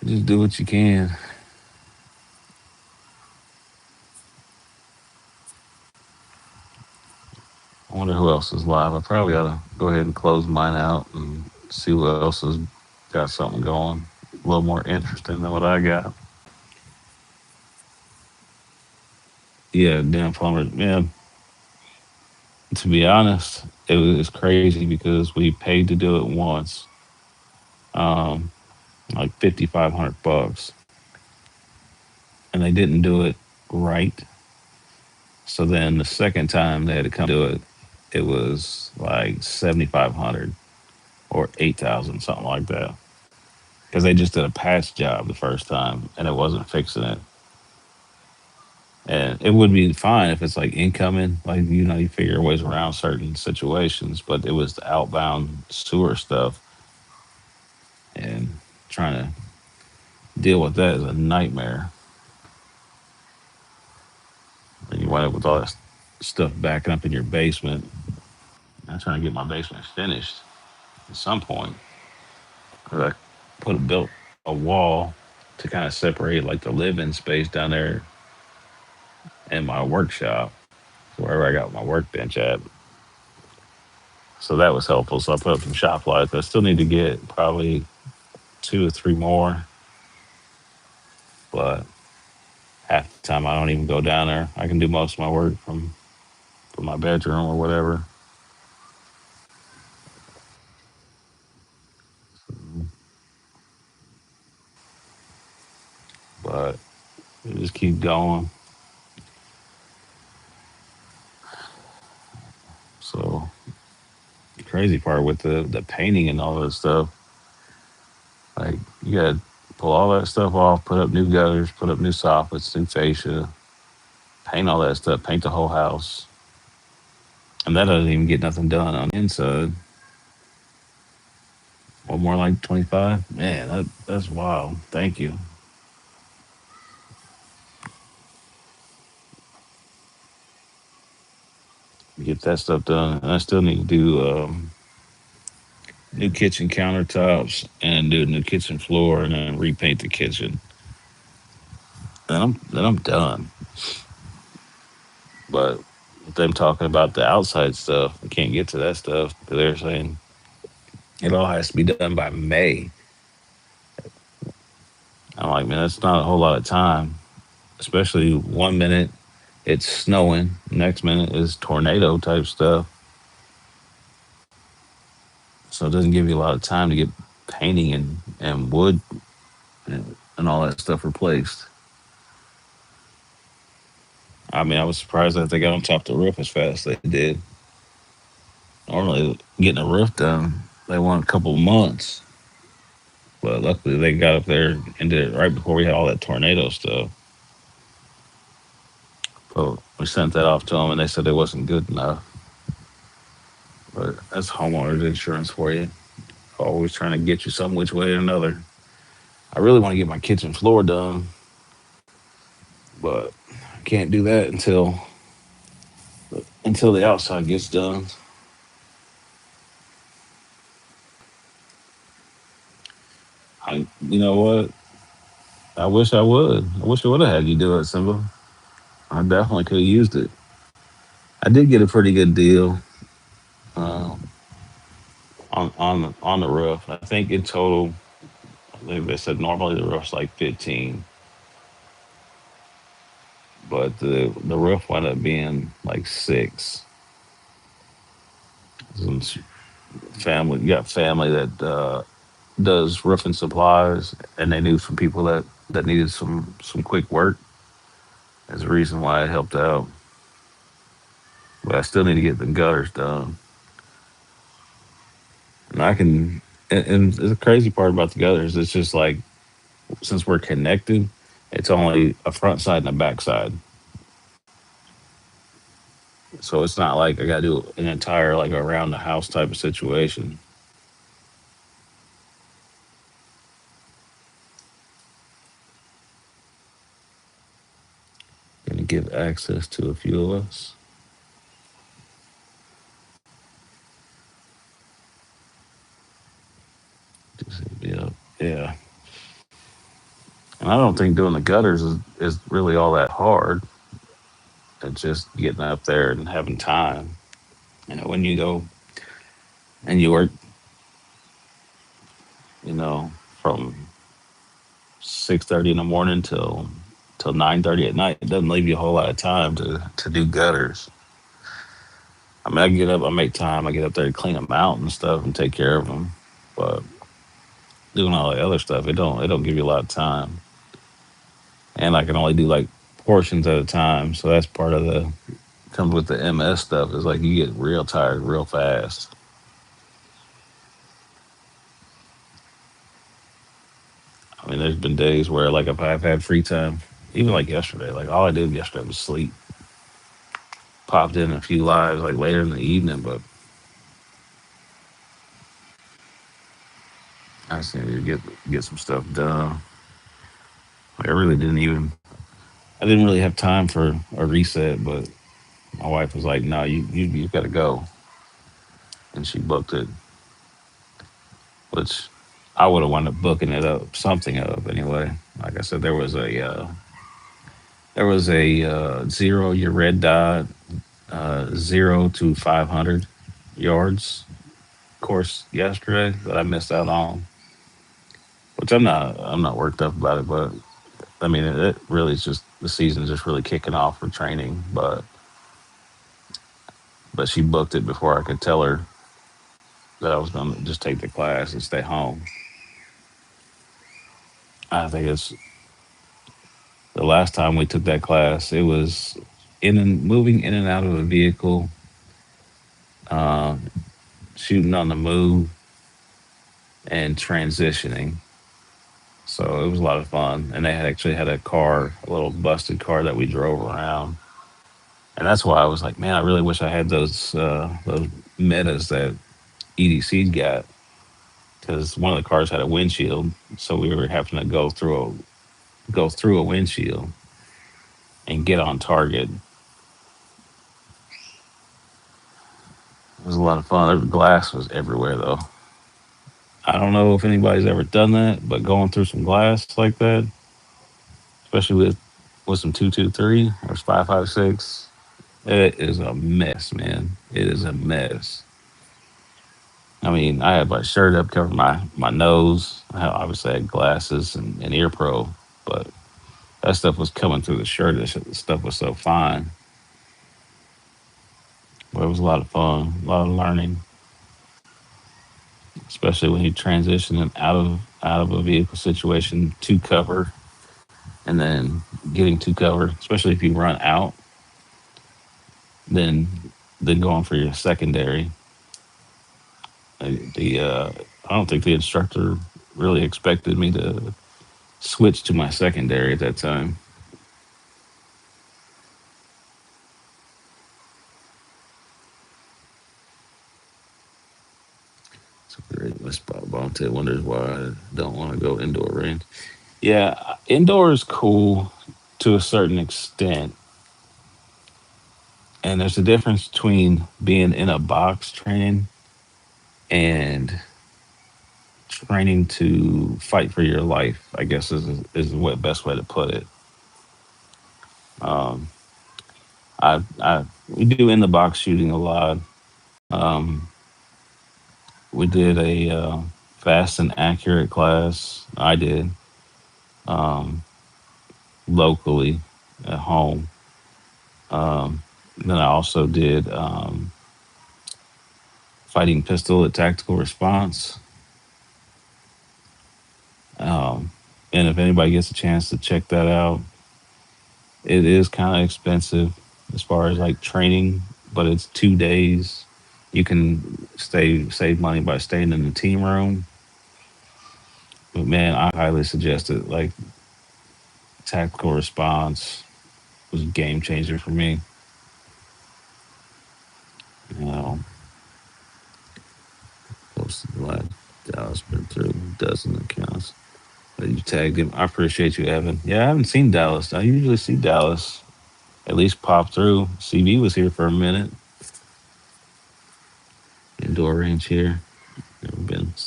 just do what you can. I wonder who else is live. I probably ought to go ahead and close mine out and see who else has got something going. A little more interesting than what I got. Yeah, Dan Plummer. Man, to be honest, it was crazy because we paid to do it once, um, like $5,500, and they didn't do it right. So then the second time they had to come do it, it was like 7,500 or 8,000, something like that. Because they just did a patch job the first time and it wasn't fixing it. And it would be fine if it's like incoming, like you figure ways around certain situations, but it was the outbound sewer stuff, and trying to deal with that is a nightmare. And you wind up with all that stuff backing up in your basement. I'm trying to get my basement finished at some point. 'Cause I built a wall to kind of separate like the living space down there and my workshop, wherever I got my workbench at. So that was helpful. So I put up some shop lights. I still need to get probably two or three more, but half the time I don't even go down there. I can do most of my work from my bedroom or whatever. But we just keep going. So crazy part with the painting and all that stuff. Like you gotta pull all that stuff off, put up new gutters, put up new soffits, new fascia, paint all that stuff, paint the whole house, and that doesn't even get nothing done on the inside. Or more like 25. Man, that's wild. Thank you. Get that stuff done, and I still need to do new kitchen countertops and do a new kitchen floor, and then repaint the kitchen. Then I'm done. But with them talking about the outside stuff, I can't get to that stuff because they're saying it all has to be done by May. I'm like, man, that's not a whole lot of time, especially 1 minute it's snowing, next minute is tornado type stuff. So it doesn't give you a lot of time to get painting and wood and all that stuff replaced. I mean, I was surprised that they got on top of the roof as fast as they did. Normally, getting a roof done, they want a couple of months. But luckily, they got up there and did it right before we had all that tornado stuff. So we sent that off to them, and they said it wasn't good enough. But that's homeowners insurance for you. Always trying to get you some which way or another. I really want to get my kitchen floor done, but I can't do that until the outside gets done. You know what? I wish I would. I wish I would have had you do it, Simba. I definitely could have used it. I did get a pretty good deal uh, on the roof. I think in total, I think they said normally the roof's like 15, but the roof wound up being like six. Some family, you got family that does roofing supplies, and they knew some people that needed some quick work. That's the reason why it helped out. But I still need to get the gutters done. And I can, and the crazy part about the gutters, it's just like since we're connected, it's only a front side and a back side. So it's not like I got to do an entire like around the house type of situation. Gonna give access to a few of us. Yeah, yeah. And I don't think doing the gutters is really all that hard. It's just getting up there and having time. You know, when you go and you work, you know, from 6:30 in the morning till 9:30 at night, it doesn't leave you a whole lot of time to do gutters. I mean, I get up, I make time, I get up there to clean them out and stuff and take care of them. But doing all the other stuff, it don't give you a lot of time. And I can only do like portions at a time. So that's part of the comes with the MS stuff. Is like you get real tired real fast. I mean, there's been days where like if I've had free time, even like yesterday, like all I did yesterday was sleep. Popped in a few lives like later in the evening, but I just needed to get some stuff done. Like, I really didn't even. I didn't really have time for a reset, but my wife was like, "No, you got to go," and she booked it, which I would have wound up booking it up, something up anyway. Like I said, there was a zero your red dot 0 to 500 yards course yesterday that I missed out on, which I'm not worked up about it, but I mean it really is just the season's just really kicking off for training, but she booked it before I could tell her that I was going to just take the class and stay home. I think it's the last time we took that class, it was in and moving in and out of a vehicle, uh, shooting on the move, and transitioning. So it was a lot of fun. And they had actually had a car, a little busted car that we drove around. And that's why I was like, man, I really wish I had those metas that EDC got, because one of the cars had a windshield, so we were having to go through a windshield and get on target. It was a lot of fun. The glass was everywhere though. I don't know if anybody's ever done that, but going through some glass like that, especially with some 223 or 556, it is a mess, man. It is a mess. I mean, I had my shirt up, covering my nose. Obviously, I had glasses and ear pro, but that stuff was coming through the shirt. The stuff was so fine, but it was a lot of fun, a lot of learning, especially when you transition out of a vehicle situation to cover, and then getting to cover, especially if you run out, then going for your secondary. The I don't think the instructor really expected me to switch to my secondary at that time. It's a great spot. Bonte wonders why I don't want to go indoor range. Yeah, indoor is cool to a certain extent, and there's a difference between being in a box training and training to fight for your life. I guess is what best way to put it. Um, I we do in the box shooting a lot. Um, we did a fast and accurate class. I did um, locally at home. Then I also did fighting pistol at tactical response. Um, and if anybody gets a chance to check that out, it is kind of expensive as far as like training, but it's 2 days. You can stay save money by staying in the team room. But man, I highly suggest it. Like tactical response was a game changer for me. You know, posted the last Dallas been through a dozen accounts. But you tagged him. I appreciate you, Evan. Yeah, I haven't seen Dallas. I usually see Dallas at least pop through. CB was here for a minute. Indoor range here.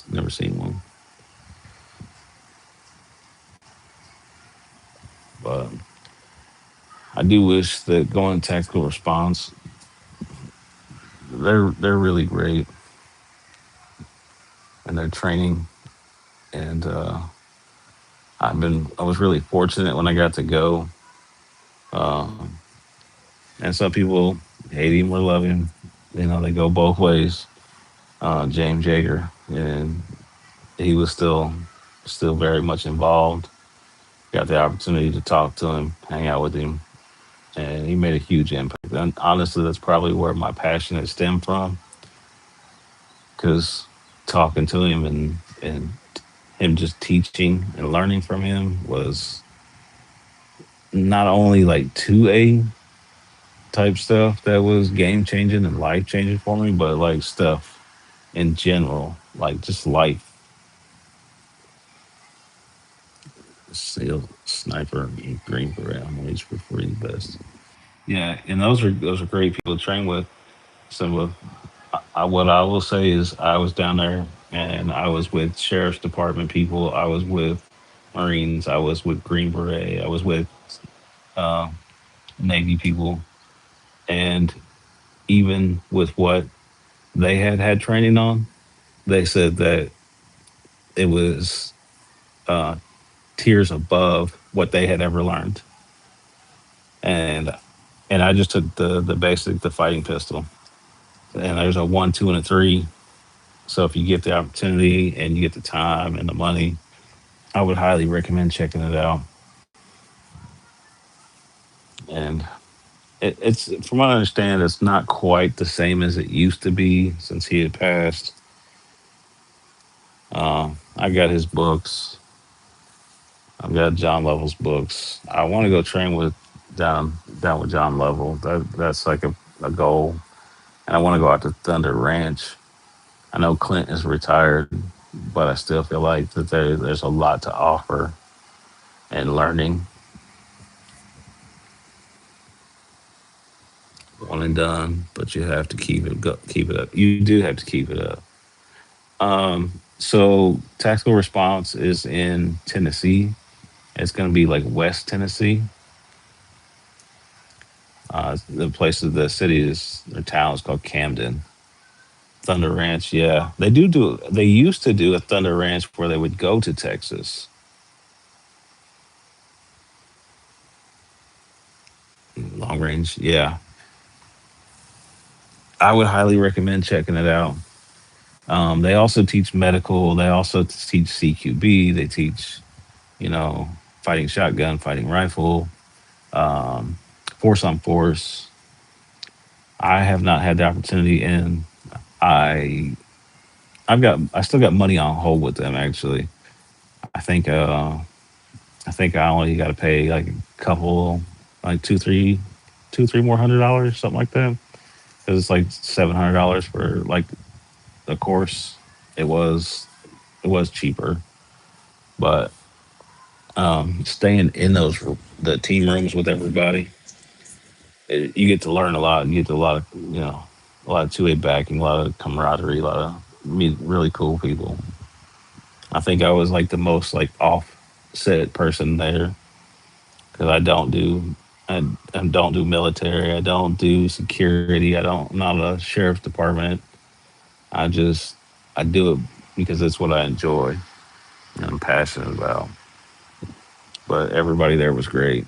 Never seen one. But I do wish that going tactical response, they're really great and their training. And I was really fortunate when I got to go. Um, and some people hate him or love him. You know, they go both ways. James Jaeger, and he was still very much involved. Got the opportunity to talk to him, hang out with him, and he made a huge impact. And honestly, that's probably where my passion has stemmed from, because talking to him and him just teaching and learning from him was not only like 2A type stuff that was game changing and life changing for me, but like stuff in general, like just life. Seal sniper and green beret. I'm always for free best. Yeah, and those are great people to train with. So what I will say is I was down there and I was with sheriff's department people. I was with Marines. I was with Green Beret. I was with uh, Navy people, and even with what they had training on, they said that it was uh, tiers above what they had ever learned. And I just took the basic, the fighting pistol, and there's a one, two, and a three. So if you get the opportunity and you get the time and the money, I would highly recommend checking it out. And it's from what I understand, it's not quite the same as it used to be since he had passed. I got his books. I've got John Lovell's books. I want to go train with down with John Lovell. That's like a goal, and I want to go out to Thunder Ranch. I know Clint is retired, but I still feel like that there's a lot to offer and learning. One and done, but you have to keep it up. You do have to keep it up. So tactical response is in Tennessee. It's going to be like West Tennessee. The city is, the town is called Camden. Thunder Ranch, yeah. They used to do a Thunder Ranch where they would go to Texas. Long range, yeah. I would highly recommend checking it out. They also teach medical. They also teach CQB. They teach, you know, fighting shotgun, fighting rifle, um, force on force. I have not had the opportunity, and I I still got money on hold with them actually. I think I think I only got to pay like a couple, like two, three more $100, something like that. Because it's like $700 for like the course. It was it was cheaper, but staying in the team rooms with everybody, you get to learn a lot. You get to a lot of a lot of two way backing, a lot of camaraderie, a lot of meet really cool people. I think I was like the most like offset person there because I don't do military. I don't do security. I'm not a sheriff's department. I just I do it because it's what I enjoy and I'm passionate about. But everybody there was great.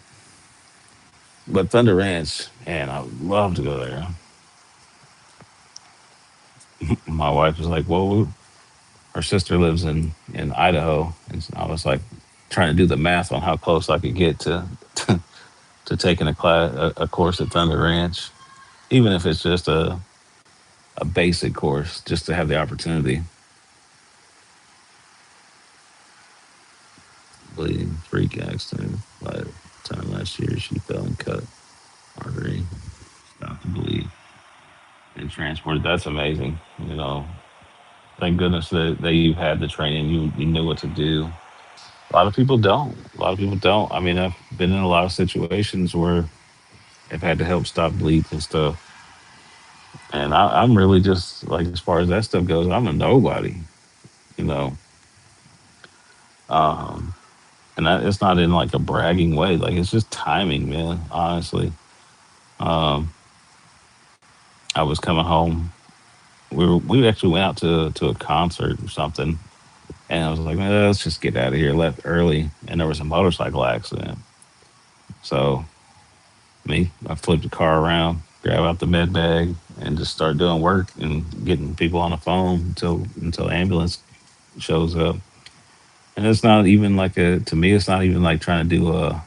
But Thunder Ranch, man, I would love to go there. My wife was like, "Well, her sister lives in Idaho," and I was like trying to do the math on how close I could get to taking a course at Thunder Ranch, even if it's just a basic course, just to have the opportunity. Bleeding freak accident. Like time last year, she fell and cut artery, stopped to bleed, and transported. That's amazing. You know, thank goodness that you had the training. You knew what to do. A lot of people don't. A lot of people don't. I mean, I've been in a lot of situations where I've had to help stop bleeds and stuff. And I'm really just like, as far as that stuff goes, I'm a nobody. You know, um, and it's not in like a bragging way. Like it's just timing, man. Honestly, um, I was coming home. We actually went out to a concert or something, and I was like, man, let's just get out of here. Left early, and there was a motorcycle accident. So I flipped the car around, grab out the med bag, and just start doing work and getting people on the phone until the ambulance shows up. And it's not even like to me, it's not even like trying to do a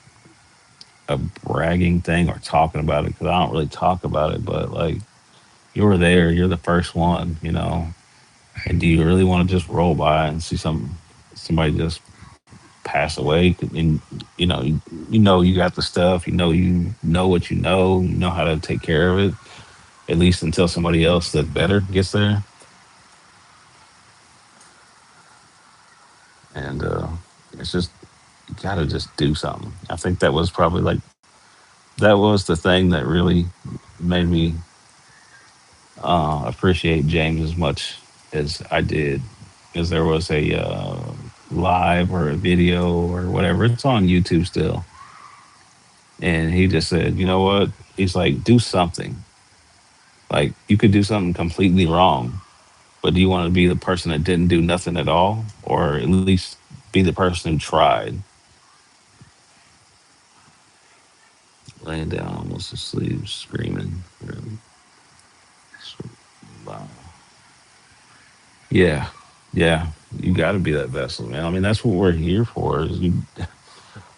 bragging thing or talking about it because I don't really talk about it. But like you were there, you're the first one, and do you really want to just roll by and see somebody just pass away? And you know you got the stuff, you know what you know how to take care of it, at least until somebody else that better gets there. And it's just you gotta just do something. I think that was probably like that was the thing that really made me appreciate James as much as I did, because there was a live or a video or whatever. It's on YouTube still, and he just said, "You know what?" He's like, "Do something. Like you could do something completely wrong, but do you want to be the person that didn't do nothing at all, or at least be the person who tried?" Laying down, almost asleep, screaming. Really. Wow. Yeah, yeah. You got to be that vessel, man. I mean, that's what we're here for. Is you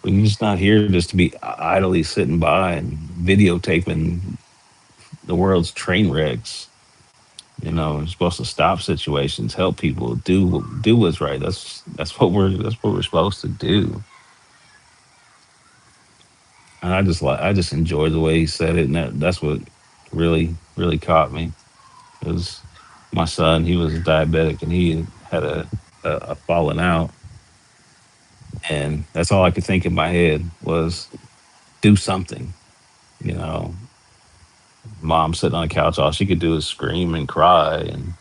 We're just not here just to be idly sitting by and videotaping the world's train wrecks. You know, we're supposed to stop situations, help people, do what's right. That's what we're supposed to do. And I just enjoyed the way he said it, and that's what really caught me. Because my son, he was diabetic, and he had a falling out, and that's all I could think in my head was do something. You know, mom sitting on the couch, all she could do is scream and cry, and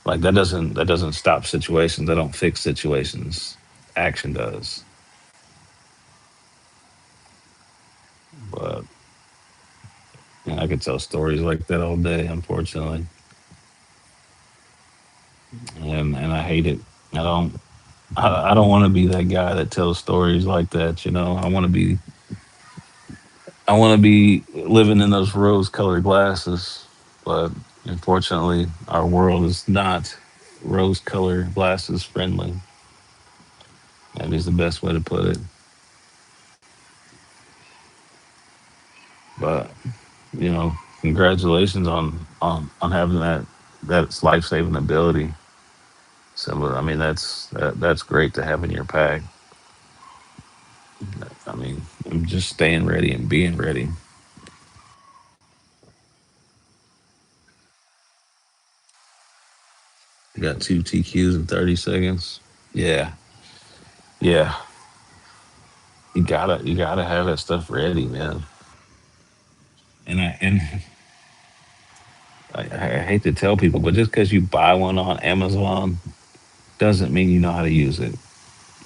like that doesn't stop situations. That don't fix situations. Action does. But you know, I could tell stories like that all day, unfortunately, and I hate it. I don't I don't want to be that guy that tells stories like that. You know, I want to be living in those rose-colored glasses, but unfortunately, our world is not rose-colored glasses friendly. That is the best way to put it. But you know, congratulations on having that life saving ability. So I mean, that's great to have in your pack. I mean, I'm just staying ready and being ready. You got two TQs in 30 seconds. Yeah, yeah. You gotta have that stuff ready, man. And I hate to tell people, but just because you buy one on Amazon doesn't mean you know how to use it.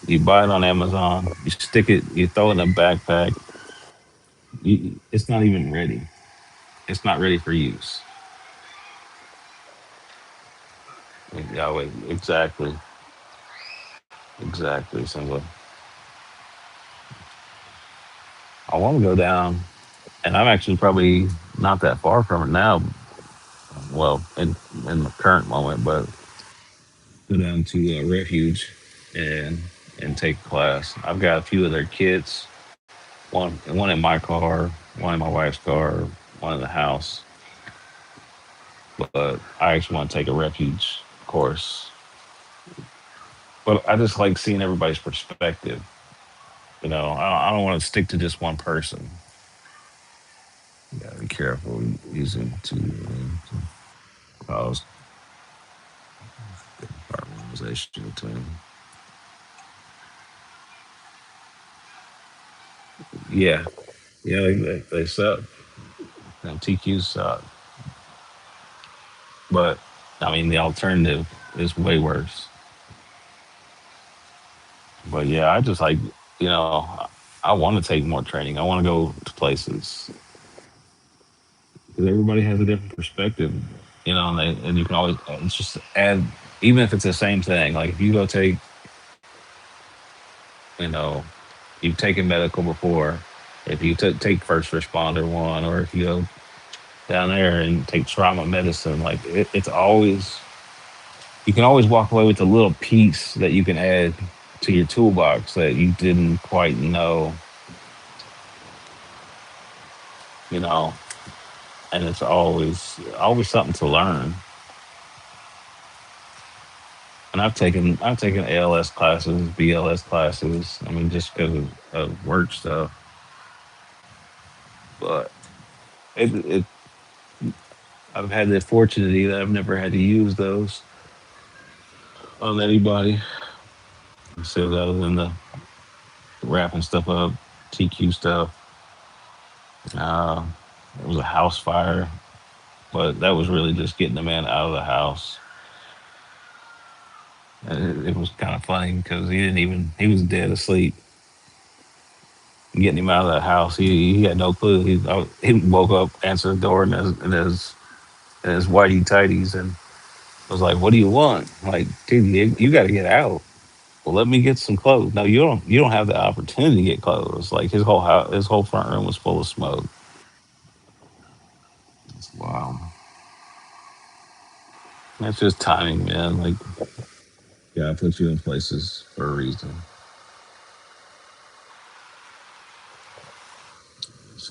You buy it on Amazon, you stick it, you throw it in a backpack. It's not even ready. It's not ready for use. Yeah, wait, exactly, exactly. So I want to go down, and I'm actually probably not that far from it now. Well, in the current moment, but go down to Refuge and take a class. I've got a few of their kits. One in my car, one in my wife's car, one in the house. But I actually want to take a Refuge course. But I just like seeing everybody's perspective. You know, I don't want to stick to just one person. You gotta be careful using to cause compartmentalization between. Yeah, yeah, they suck. TQs suck, but I mean the alternative is way worse. But yeah, I just like you know I want to take more training. I want to go to places because everybody has a different perspective. You know, and you can always it's just add even if it's the same thing. Like if you go take you know you've taken medical before. If you take first responder one, or if you go down there and take trauma medicine, like it's always you can always walk away with a little piece that you can add to your toolbox that you didn't quite know, you know, and it's always something to learn. And I've taken ALS classes, BLS classes. I mean, just because of work stuff, but it I've had the fortunate that I've never had to use those on anybody. So that was in the wrapping stuff up, TQ stuff. Uh, it was a house fire, but that was really just getting the man out of the house. And it was kind of funny because he was dead asleep. Getting him out of the house, he had no clue. He woke up, answered the door in his whitey tighties, and was like, "What do you want?" I'm like, dude, you got to get out. Well, let me get some clothes. No, you don't have the opportunity to get clothes. Like his whole house, his whole front room was full of smoke. Wow, that's just timing, man. Like, God put you in places for a reason.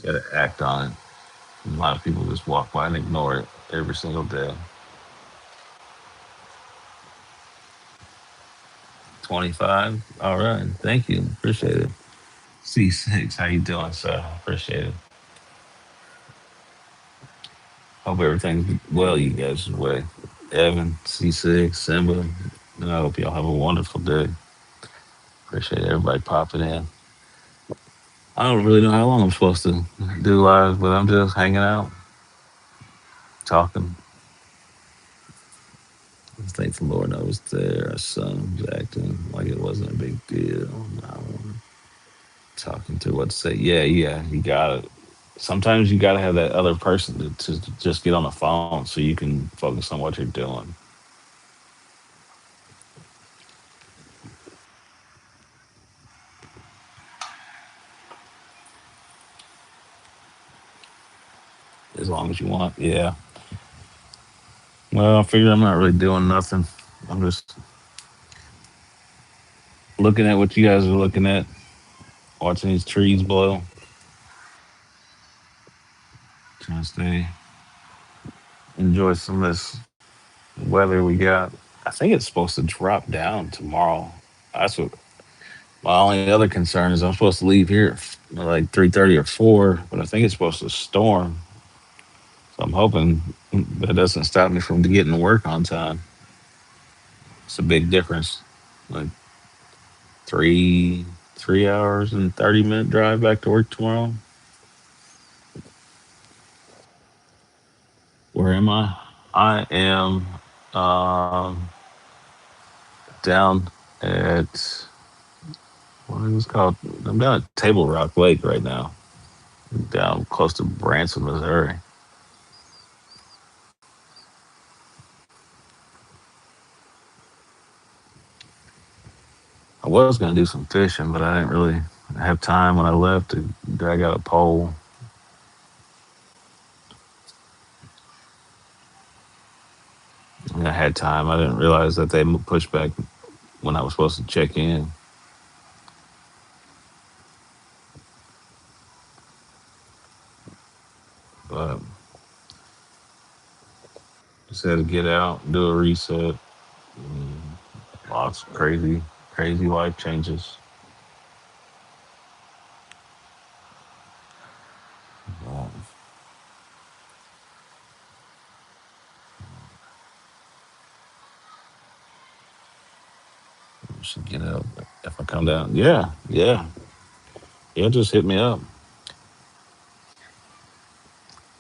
You got to act on it. A lot of people just walk by and ignore it every single day. 25. All right. Thank you. Appreciate it. C6. How you doing, sir? Appreciate it. Hope everything's well, you guys' way. Evan, C6, Simba. And I hope y'all have a wonderful day. Appreciate everybody popping in. I don't really know how long I'm supposed to do live, but I'm just hanging out, talking. I think the Lord knows there. Our son was acting like it wasn't a big deal. Now talking to what to say. Yeah, yeah, you got it. Sometimes you got to have that other person to just get on the phone so you can focus on what you're doing. As long as you want. Yeah. Well, I figure I'm not really doing nothing. I'm just looking at what you guys are looking at, watching these trees blow, trying to stay, enjoy some of this weather we got. I think it's supposed to drop down tomorrow. That's what my only other concern is. I'm supposed to leave here at like 3:30 or 4, but I think it's supposed to storm. So I'm hoping that doesn't stop me from getting to work on time. It's a big difference. Like three 3 hours and 30-minute drive back to work tomorrow. Where am I? I am down at what is it called? I'm down at Table Rock Lake right now, down close to Branson, Missouri. I was gonna do some fishing, but I didn't really have time when I left to drag out a pole. I had time. I didn't realize that they pushed back when I was supposed to check in. But just had to get out, do a reset. Lots of crazy, crazy life changes. Um, should get out if I come down. Yeah, yeah, yeah. Just hit me up.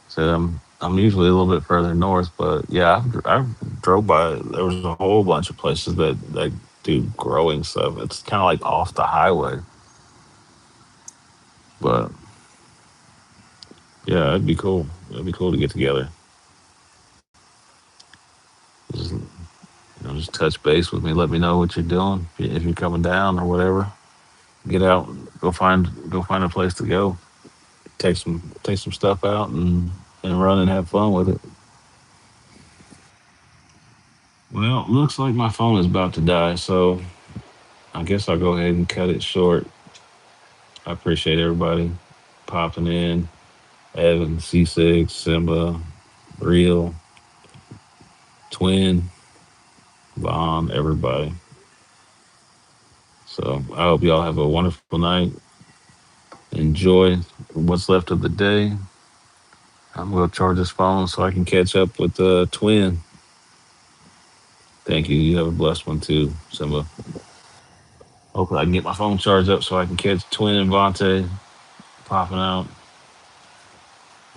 So I'm usually a little bit further north, but yeah, I drove by. There was a whole bunch of places that do growing stuff. It's kind of like off the highway, but yeah, it'd be cool. It'd be cool to get together. Just, just touch base with me. Let me know what you're doing if you're coming down or whatever. Get out, go find a place to go. Take some stuff out and run and have fun with it. Well, looks like my phone is about to die, so I guess I'll go ahead and cut it short. I appreciate everybody popping in. Evan, C6, Simba, Real, Twin, Vaughn, everybody. So I hope y'all have a wonderful night. Enjoy what's left of the day. I'm going to charge this phone so I can catch up with Twin. Thank you. You have a blessed one too, Simba. Hopefully I can get my phone charged up so I can catch Twin and Vontae popping out.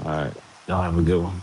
All right. Y'all have a good one.